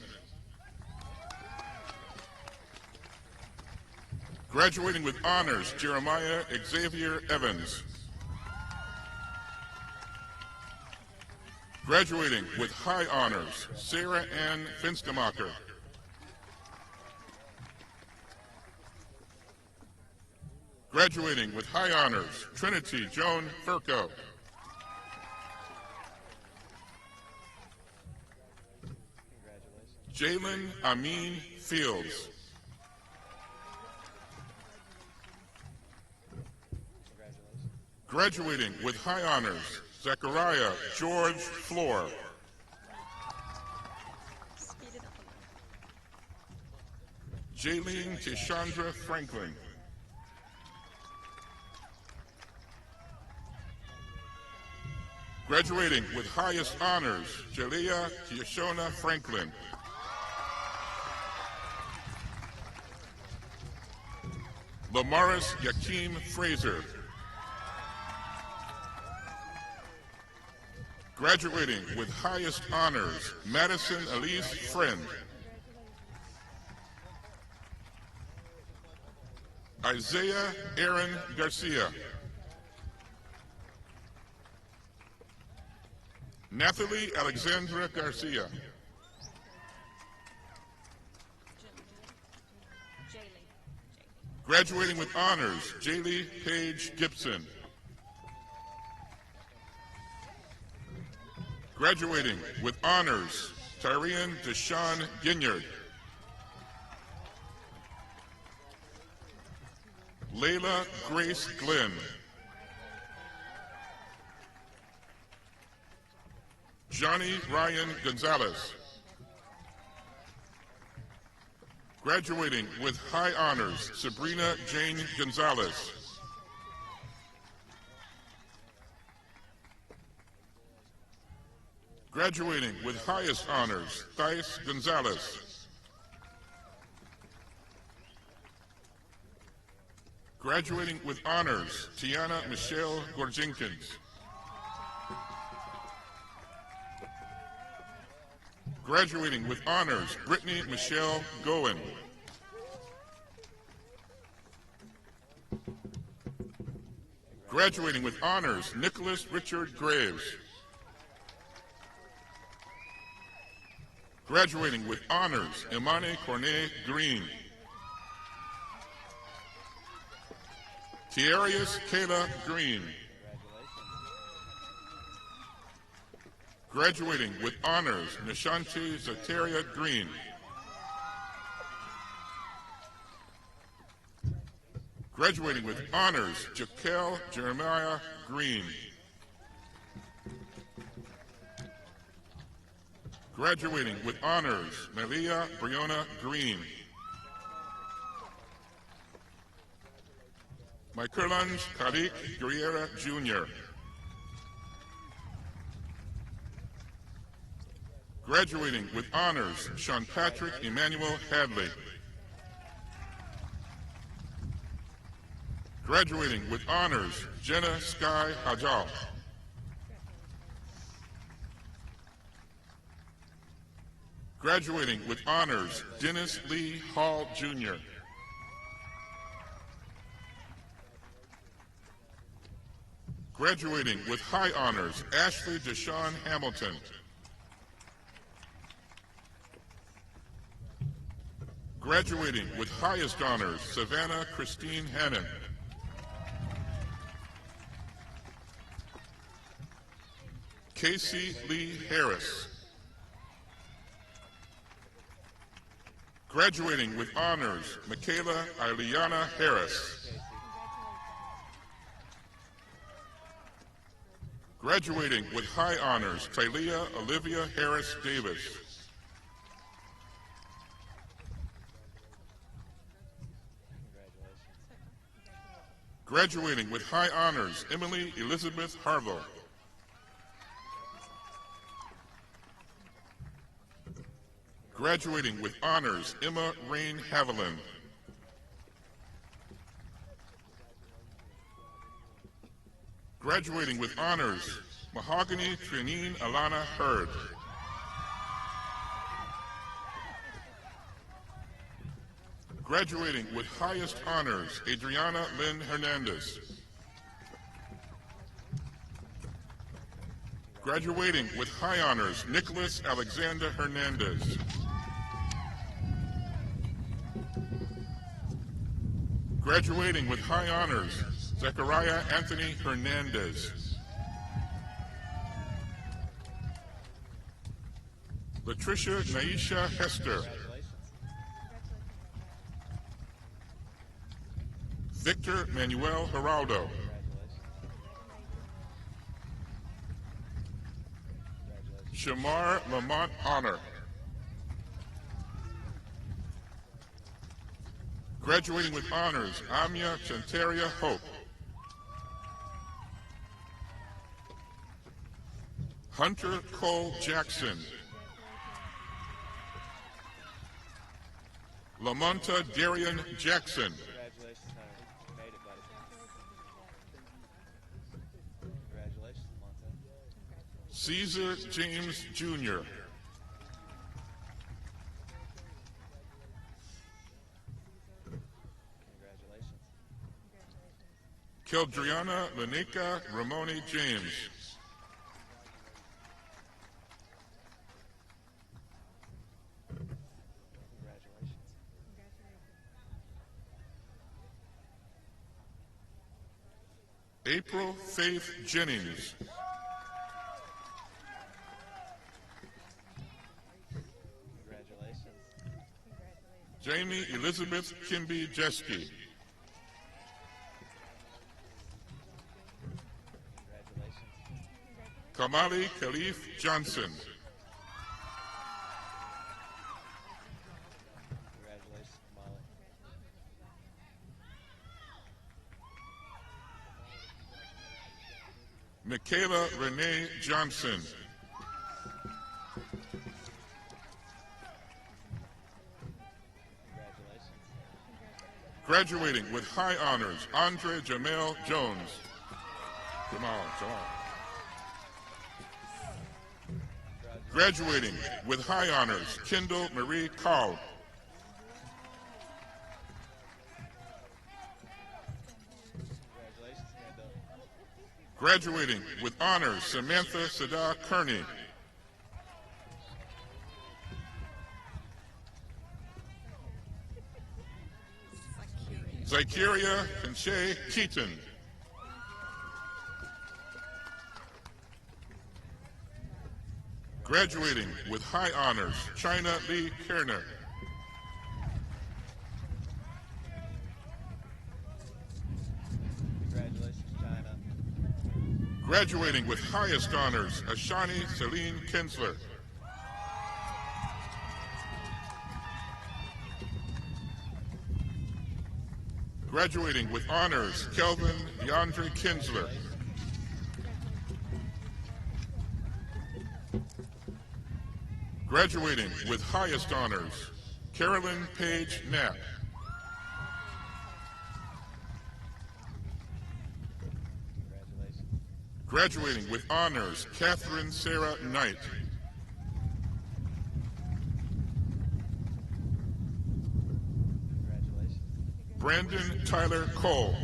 Graduating with honors, Jeremiah Xavier Evans. Graduating with high honors, Sarah Ann Finstemacher. Graduating with high honors, Trinity Joan Furco. Jalen Amin Fields. Graduating with high honors, Zachariah George Floor. Jaylene Tishandra Franklin. Graduating with highest honors, Jalea Tiashona Franklin. Lamaris Yakim Fraser. Graduating with highest honors, Madison Elise Friend. Isaiah Aaron Garcia. Nathalie Alexandra Garcia. Graduating with honors, Jaylee Paige Gibson. Graduating with honors, Tyrian Deshawn Ginyard. Layla Grace Glenn. Johnny Ryan Gonzalez. Graduating with high honors, Sabrina Jane Gonzalez. Graduating with highest honors, Thais Gonzalez. Graduating with honors, Tiana Michelle Gorjinkins. Graduating with honors, Brittany Michelle Goen. Graduating with honors, Nicholas Richard Graves. Graduating with honors, Imani Cornet Green. Tiarius Kayla Green. Graduating with honors, Nishanti Zateria Green. Graduating with honors, Jaquel Jeremiah Green. Graduating with honors, Melia Briona Green. Michaelange Karik Guerrera Jr. Graduating with honors, Sean Patrick Emmanuel Hadley. Graduating with honors, Jenna Sky Hajal. Graduating with honors, Dennis Lee Hall Jr. Graduating with high honors, Ashley Deshawn Hamilton. Graduating with highest honors, Savannah Christine Hannon. Casey Lee Harris. Graduating with honors, Michaela Ileana Harris. Graduating with high honors, Tylea Olivia Harris Davis. Graduating with high honors, Emily Elizabeth Harville. Graduating with honors, Emma Rain Haviland. Graduating with honors, Mahogany Trinine Alana Hurd. Graduating with highest honors, Adriana Lynn Hernandez. Graduating with high honors, Nicholas Alexander Hernandez. Graduating with high honors, Zechariah Anthony Hernandez. Latricia Naisha Hester. Victor Manuel Geraldo. Shamar Lamont Honor. Graduating with honors, Amia Chanteria Hope. Hunter Cole Jackson. Lamonta Darian Jackson. Congratulations, Hunter. You made it, buddy. Congratulations, Monte. Caesar James Jr. Congratulations. Keldriana Lanika Ramoni James. Congratulations. April Faith Jennings. Congratulations. Jamie Elizabeth Kimby Jeske. Congratulations. Kamali Khalif Johnson. Congratulations, Molly. Michaela Renee Johnson. Congratulations. Graduating with high honors, Andre Jamel Jones. Jamal. Graduating with high honors, Kendall Marie Call. Congratulations, Kendall. Graduating with honors, Samantha Sada Kearney. Zykeria Conche Keaton. Graduating with high honors, China Lee Kerner. Congratulations, China. Graduating with highest honors, Ashani Celine Kinsler. Graduating with honors, Kelvin DeAndre Kinsler. Graduating with highest honors, Carolyn Page Knapp. Congratulations. Graduating with honors, Catherine Sarah Knight. Congratulations. Brandon Tyler Cole.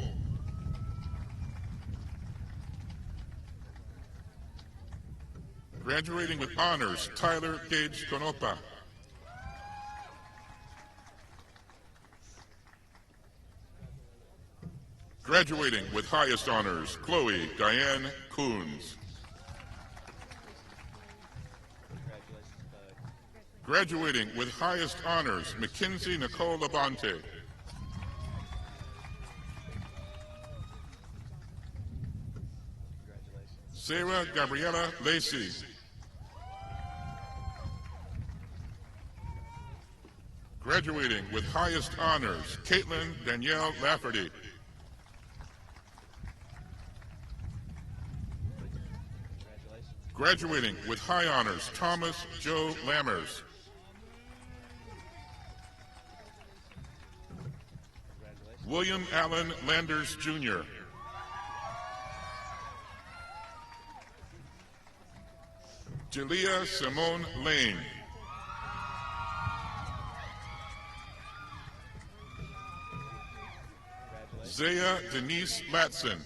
Graduating with honors, Tyler Gage Konopa. Graduating with highest honors, Chloe Diane Coons. Congratulations, Bud. Graduating with highest honors, Mackenzie Nicole Labonte. Congratulations. Sarah Gabriela Lacey. Graduating with highest honors, Caitlin Danielle Lafferty. Graduating with high honors, Thomas Joe Lammers. William Allen Landers, Jr. Jalea Simone Lane. Zaya Denise Latson.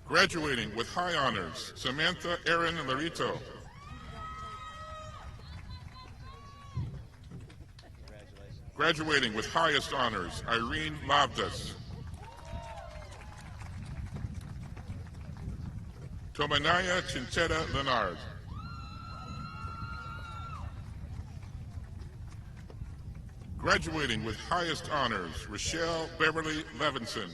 Graduating with high honors, Samantha Erin Larito. Graduating with highest honors, Irene Lavdas. Tomanaya Chinchetta Leonard. Graduating with highest honors, Rochelle Beverly Levinson.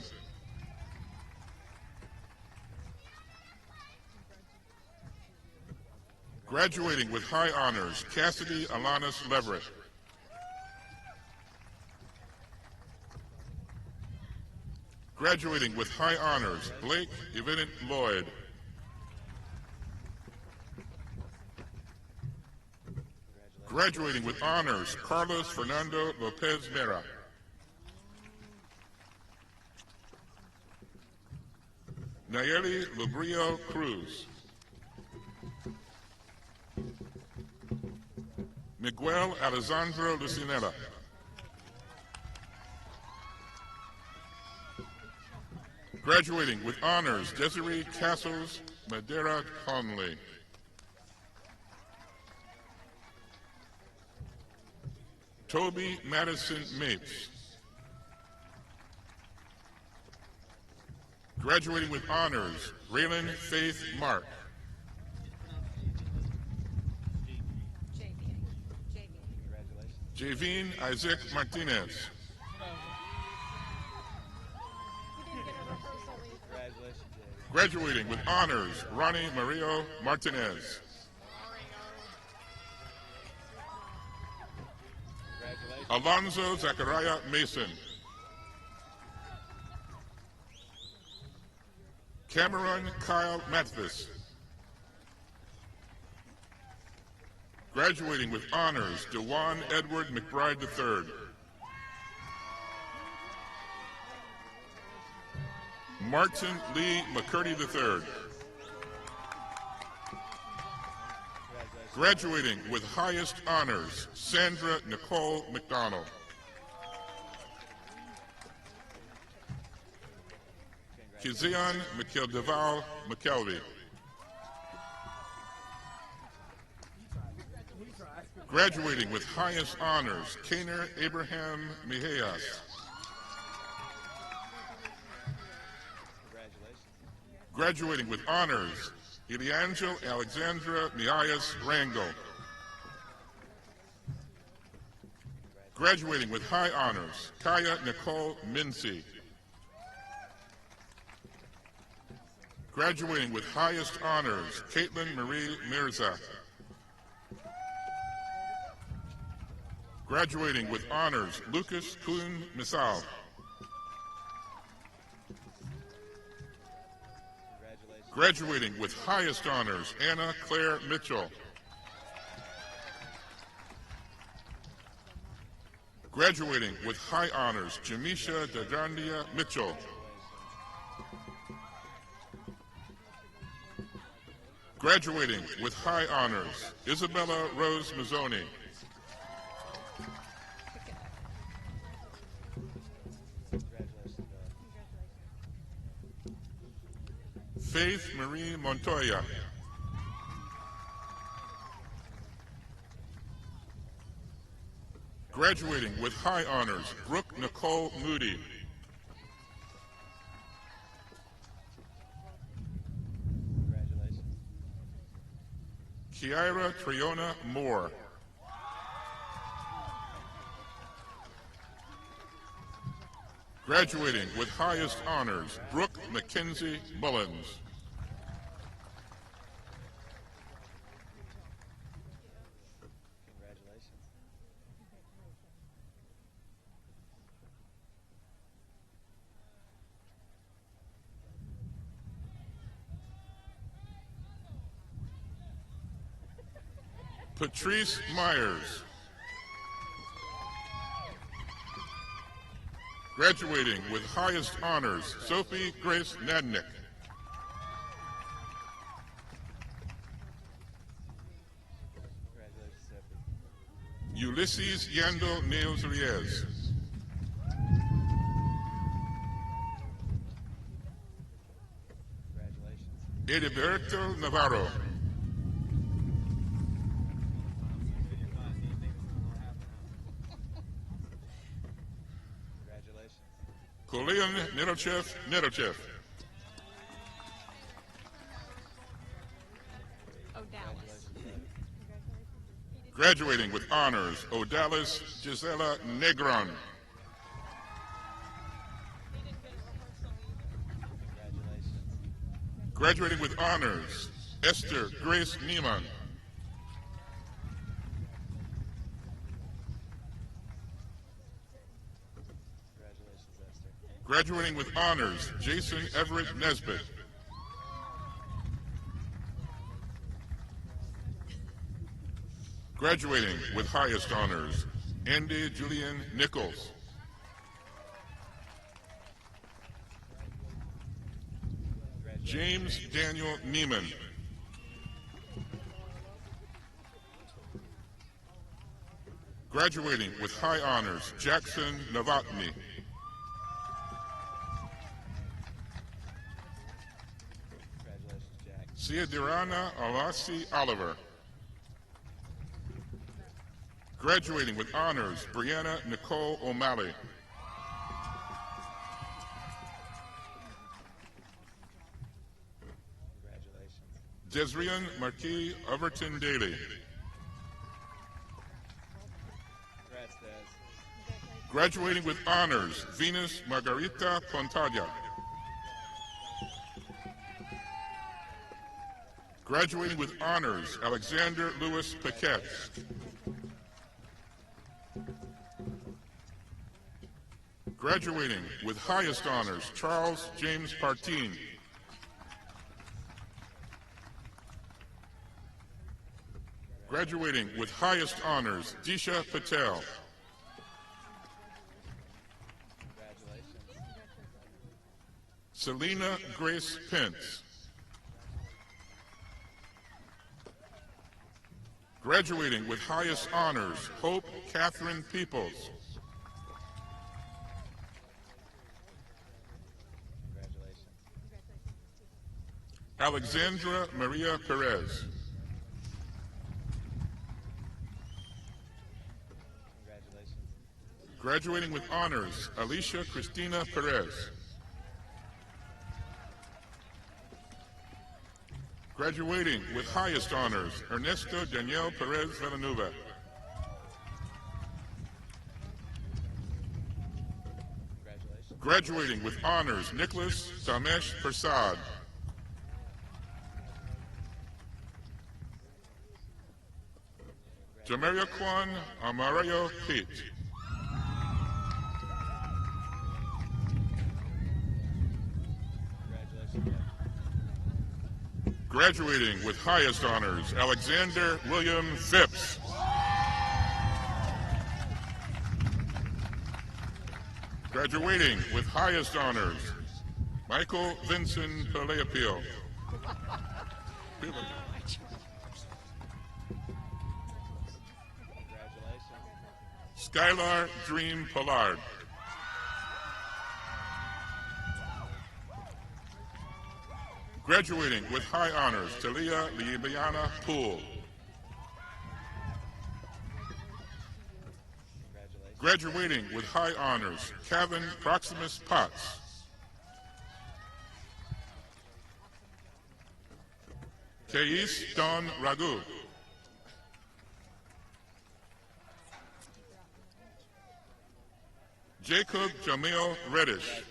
Graduating with high honors, Cassidy Alanis Leverett. Graduating with high honors, Blake Evident Lloyd. Graduating with honors, Carlos Fernando Lopez Mera. Nayeli Lubrio Cruz. Miguel Alessandro Lucinella. Graduating with honors, Desiree Castles Madera Conley. Toby Madison Mapes. Graduating with honors, Raylan Faith Mark. Javine Isaac Martinez. Graduating with honors, Ronnie Mario Martinez. Alonzo Zachariah Mason. Cameron Kyle Mathis. Graduating with honors, DeJuan Edward McBride III. Martin Lee McCurdy III. Graduating with highest honors, Sandra Nicole McDonald. Kizian McKeldeval McKelvey. Graduating with highest honors, Kaner Abraham Mijeas. Graduating with honors, Eliangel Alexandra Miayas Rangel. Graduating with high honors, Kaya Nicole Mincy. Graduating with highest honors, Caitlin Marie Mirza. Graduating with honors, Lucas Kuhn Misal. Graduating with highest honors, Anna Claire Mitchell. Graduating with high honors, Jamisha Dadrandia Mitchell. Graduating with high honors, Isabella Rose Mazzoni. Faith Marie Montoya. Graduating with high honors, Brooke Nicole Moody. Kiara Triona Moore. Graduating with highest honors, Brooke Mackenzie Mullins. Patrice Myers. Graduating with highest honors, Sophie Grace Nadnick. Ulysses Yandel Nails Reyes. Ediberto Navarro. Koleon Nedelchev. Graduating with honors, Odalis Gisela Negron. Graduating with honors, Esther Grace Niemann. Graduating with honors, Jason Everett Nesbitt. Graduating with highest honors, Andy Julian Nichols. James Daniel Neiman. Graduating with high honors, Jackson Novotny. Theodirana Alasi Oliver. Graduating with honors, Brianna Nicole O'Malley. Desrian Marquis Overton Daly. Graduating with honors, Venus Margarita Pontalia. Graduating with honors, Alexander Louis Paquette. Graduating with highest honors, Charles James Partine. Graduating with highest honors, Disha Patel. Selena Grace Pence. Graduating with highest honors, Hope Catherine Peoples. Alexandra Maria Perez. Graduating with honors, Alicia Cristina Perez. Graduating with highest honors, Ernesto Daniel Perez Villanueva. Graduating with honors, Nicholas Tamesh Prasad. Jamaria Kwan Amarayo Pete. Graduating with highest honors, Alexander William Phipps. Graduating with highest honors, Michael Vincent Peleapil. Skylar Dream Pollard. Graduating with high honors, Talia Libiana Poole. Graduating with high honors, Kevin Proximus Potts. Kais Don Ragu. Jacob Jamil Reddish.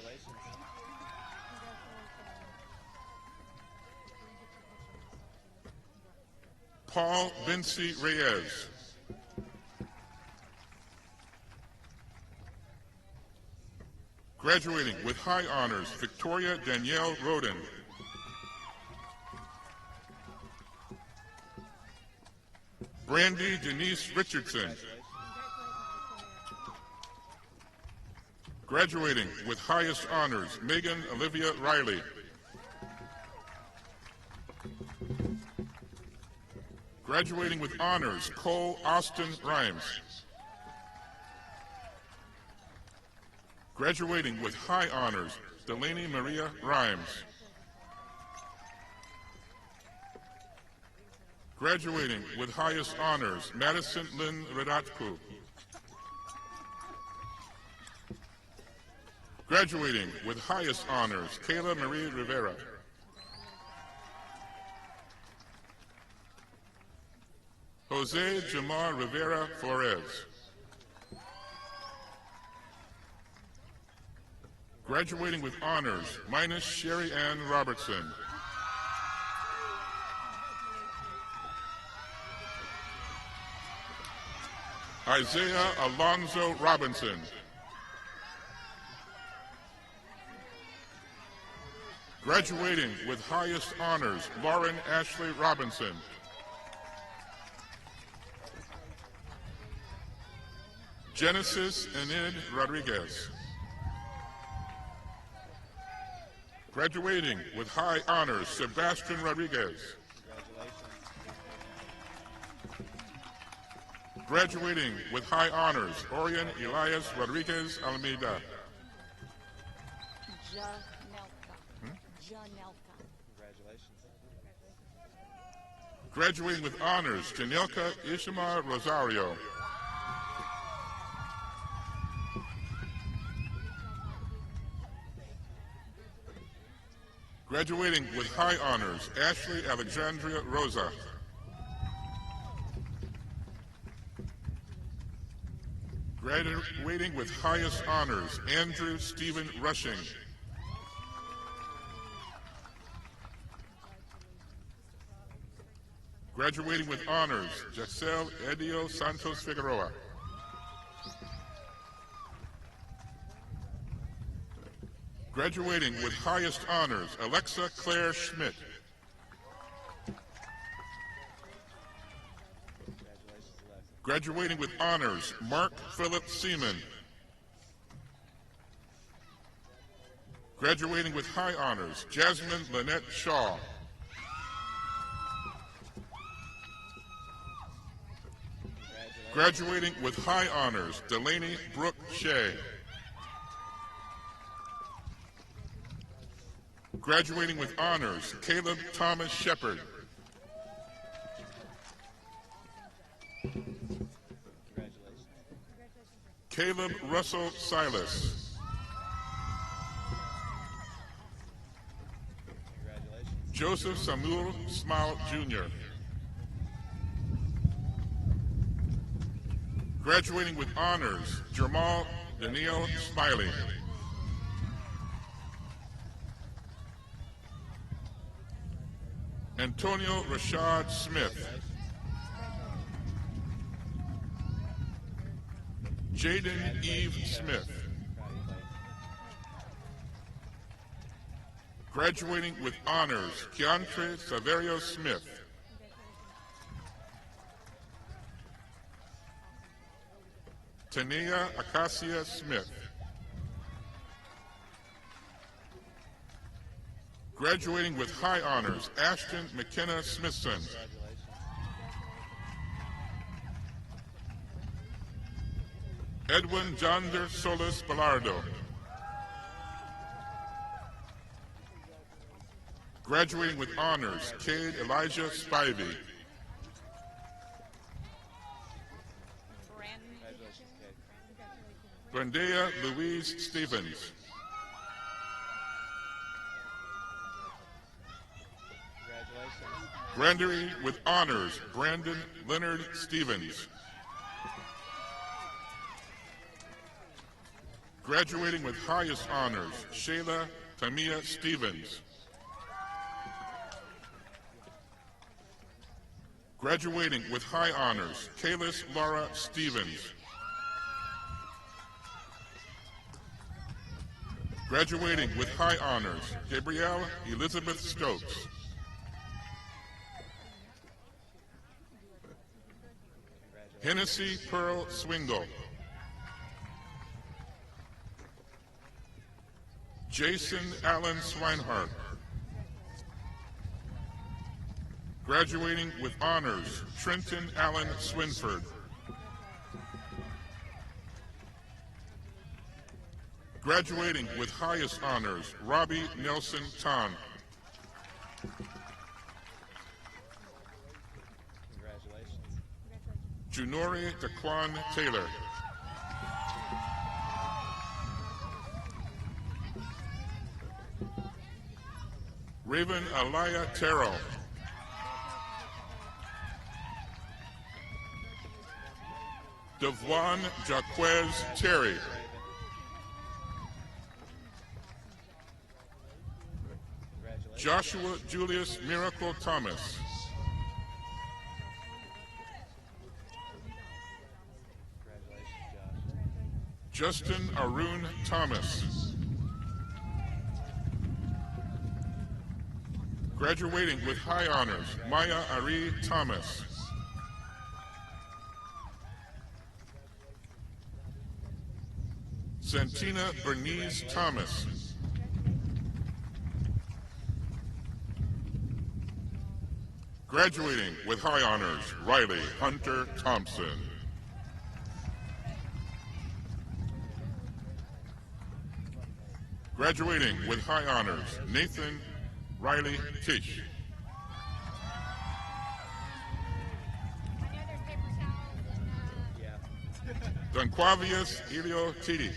Paul Vinci Reyes. Graduating with high honors, Victoria Danielle Roden. Brandy Denise Richardson. Graduating with highest honors, Megan Olivia Riley. Graduating with honors, Cole Austin Rhymes. Graduating with high honors, Delaney Maria Rhymes. Graduating with highest honors, Madison Lynn Radatku. Graduating with highest honors, Kayla Marie Rivera. Jose Jamar Rivera Flores. Graduating with honors, minus Sherry Ann Robertson. Isaiah Alonzo Robinson. Graduating with highest honors, Lauren Ashley Robinson. Genesis Enid Rodriguez. Graduating with high honors, Sebastian Rodriguez. Graduating with high honors, Orion Elias Rodriguez Almeida. Graduating with honors, Janelka Ishima Rosario. Graduating with high honors, Ashley Alexandria Rosa. Graduating with highest honors, Andrew Stephen Rushing. Graduating with honors, Giselle Edio Santos Figueroa. Graduating with highest honors, Alexa Claire Schmidt. Graduating with honors, Mark Philip Seaman. Graduating with high honors, Jasmine Lynette Shaw. Graduating with high honors, Delaney Brooke Shea. Graduating with honors, Caleb Thomas Shepard. Caleb Russell Silas. Joseph Samuel Smile Jr. Graduating with honors, Jamal Daniel Smiley. Antonio Rashad Smith. Jaden Eve Smith. Graduating with honors, Keontre Saverio Smith. Tania Acacia Smith. Graduating with high honors, Ashton McKenna Smithson. Edwin Jonder Solis Ballardo. Graduating with honors, Cade Elijah Spivey. Brandea Louise Stevens. Graduating with honors, Brandon Leonard Stevens. Graduating with highest honors, Shayla Tamia Stevens. Graduating with high honors, Kalis Laura Stevens. Graduating with high honors, Gabrielle Elizabeth Stokes. Hennessy Pearl Swingle. Jason Allen Swinehart. Graduating with honors, Trenton Allen Swinford. Graduating with highest honors, Robbie Nelson Tan. Junori Daquan Taylor. Raven Alaya Terrell. Devon Jaquez Terry. Joshua Julius Miracle Thomas. Justin Arun Thomas. Graduating with high honors, Maya Ari Thomas. Santina Bernice Thomas. Graduating with high honors, Riley Hunter Thompson. Graduating with high honors, Nathan Riley Tish. Donquavius Elio Titi.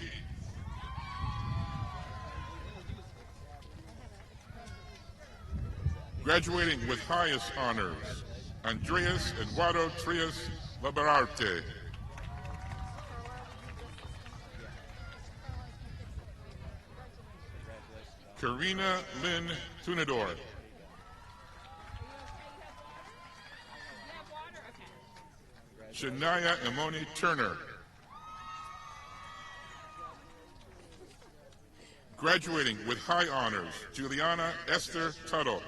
Graduating with highest honors, Andreas Eduardo Trias Liberarte. Karina Lynn Tunador. Shania Imoni Turner. Graduating with high honors, Juliana Esther Tuttle.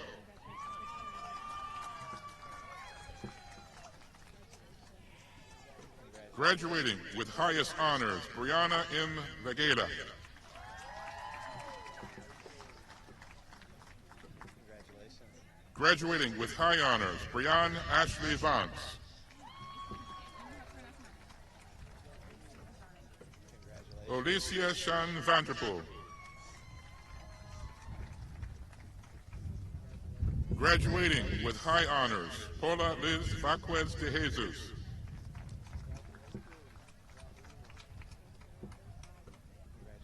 Graduating with highest honors, Brianna M. Vegela. Graduating with high honors, Brianne Ashley Vance. Olicia Shan Vanderpool. Graduating with high honors, Paula Liz Vaquez de Jesus.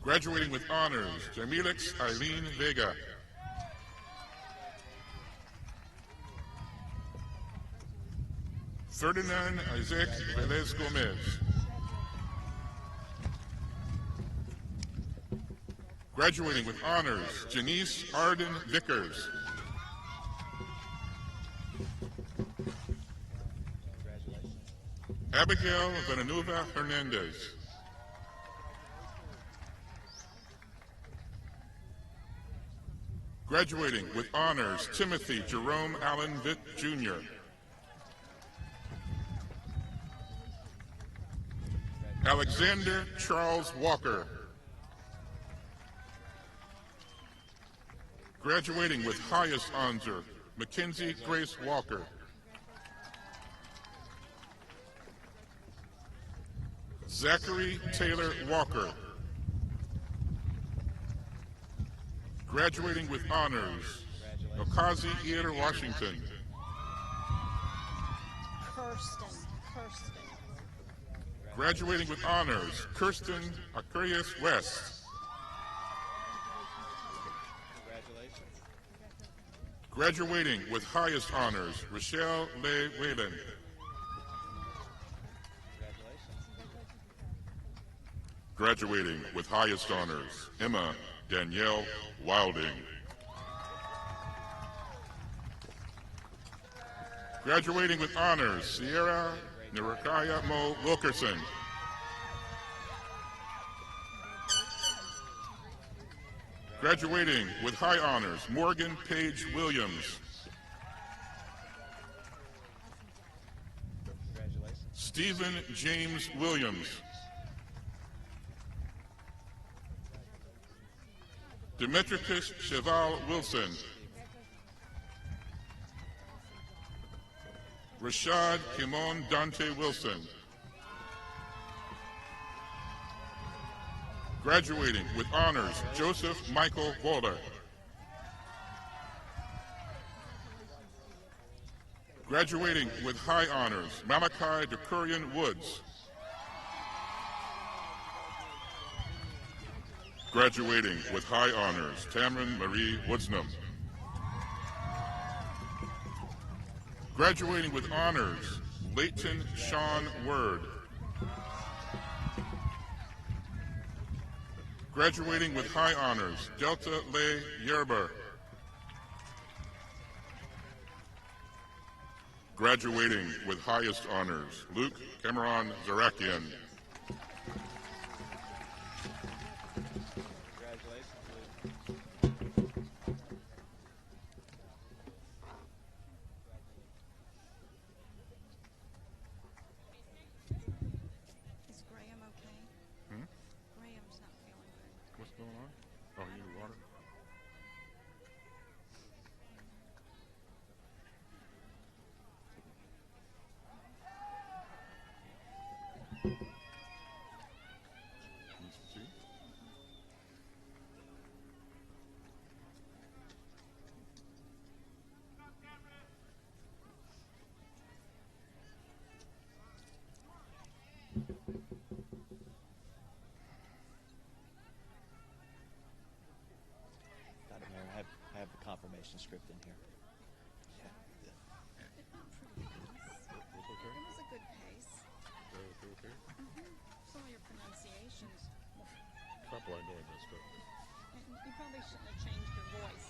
Graduating with honors, Jamilix Eileen Vega. Ferdinand Isaac Velez Gomez. Graduating with honors, Janice Arden Vickers. Abigail Villanueva Hernandez. Graduating with honors, Timothy Jerome Allen Vitt, Jr. Alexander Charles Walker. Graduating with highest honor, Mackenzie Grace Walker. Zachary Taylor Walker. Graduating with honors, Okazi Ear Washington. Kirsten. Graduating with honors, Kirsten Aquarius West. Graduating with highest honors, Rochelle Leigh Whalen. Graduating with highest honors, Emma Danielle Wilding. Graduating with honors, Sierra Nirakaya Mo Wilkerson. Graduating with high honors, Morgan Page Williams. Stephen James Williams. Demetricus Cheval Wilson. Rashad Kimon Dante Wilson. Graduating with honors, Joseph Michael Walder. Graduating with high honors, Malachi Decurian Woods. Graduating with high honors, Tamron Marie Woodsnam. Graduating with honors, Leighton Sean Word. Graduating with high honors, Delta Lay Yerber. Graduating with highest honors, Luke Cameron Zarakian. Is Graham okay? Graham's not feeling good. What's going on? Oh, you need water? Need some tea? Dr. Mayor, I have the confirmation script in here. It was a good pace. Some of your pronunciations. Couple I know I messed up. You probably shouldn't have changed your voice.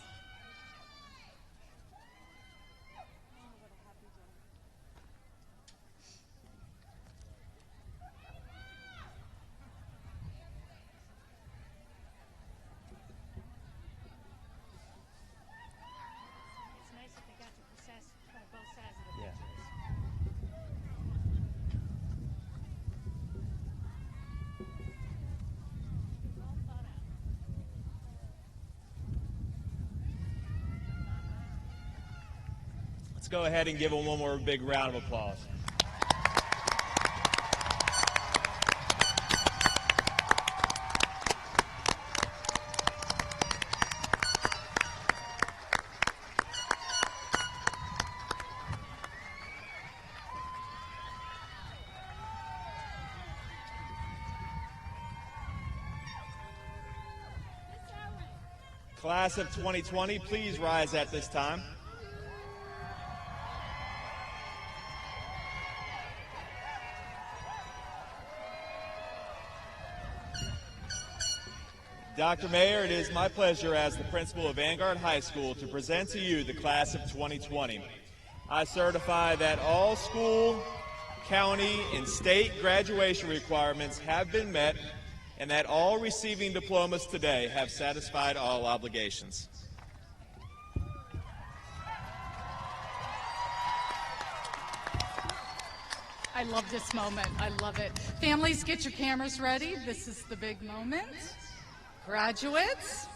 It's nice that they got to process both sides of the Yeah. pictures. Well thought out. Let's go ahead and give them one more big round of applause. Class of 2020, please rise at this time. Dr. Mayor, it is my pleasure as the principal of Vanguard High School to present to you the class of 2020. I certify that all school, county, and state graduation requirements have been met and that all receiving diplomas today have satisfied all obligations. I love this moment. I love it. Families, get your cameras ready. This is the big moment. Graduates.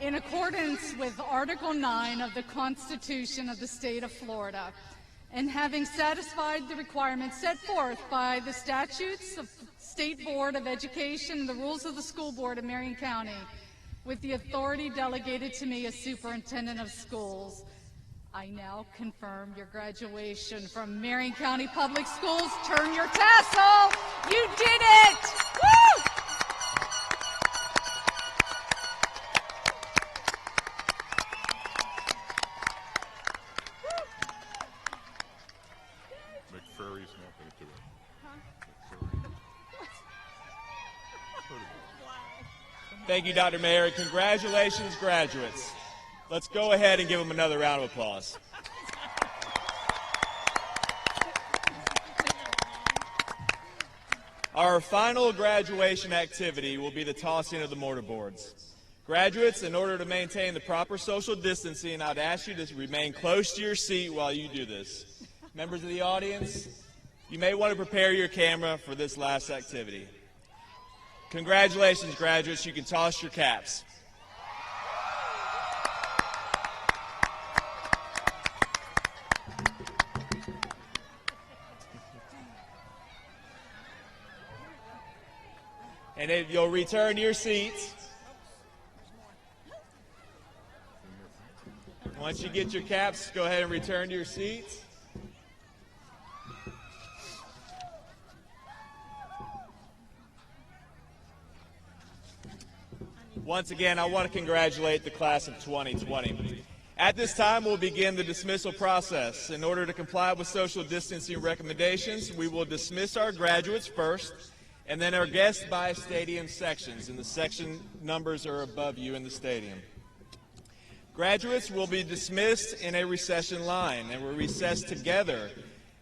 In accordance with Article 9 of the Constitution of the State of Florida, and having satisfied the requirements set forth by the statutes of State Board of Education and the rules of the School Board of Marion County, with the authority delegated to me as Superintendent of Schools, I now confirm your graduation from Marion County Public Schools. Turn your tassel. You did it. Woo! Thank you, Dr. Mayer. Congratulations, graduates. Let's go ahead and give them another round of applause. Our final graduation activity will be the tossing of the mortarboards. Graduates, in order to maintain the proper social distancing, I'd ask you to remain close to your seat while you do this. Members of the audience, you may want to prepare your camera for this last activity. Congratulations, graduates. You can toss your caps. And if you'll return to your seats. Once you get your caps, go ahead and return to your seats. Once again, I want to congratulate the class of 2020. At this time, we'll begin the dismissal process. In order to comply with social distancing recommendations, we will dismiss our graduates first, and then our guests by stadium sections, and the section numbers are above you in the stadium. Graduates will be dismissed in a recession line, and will recess together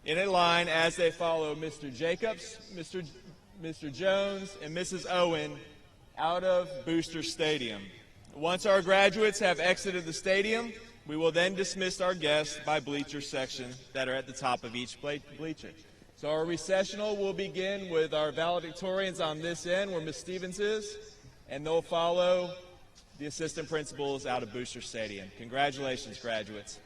in a line as they follow Mr. Jacobs, Mr. Jones, and Mrs. Owen out of Booster Stadium. Once our graduates have exited the stadium, we will then dismiss our guests by bleacher section that are at the top of each bleacher. So our recessional will begin with our valedictorians on this end where Ms. Stevens is, and they'll follow the assistant principals out of Booster Stadium. Congratulations, graduates.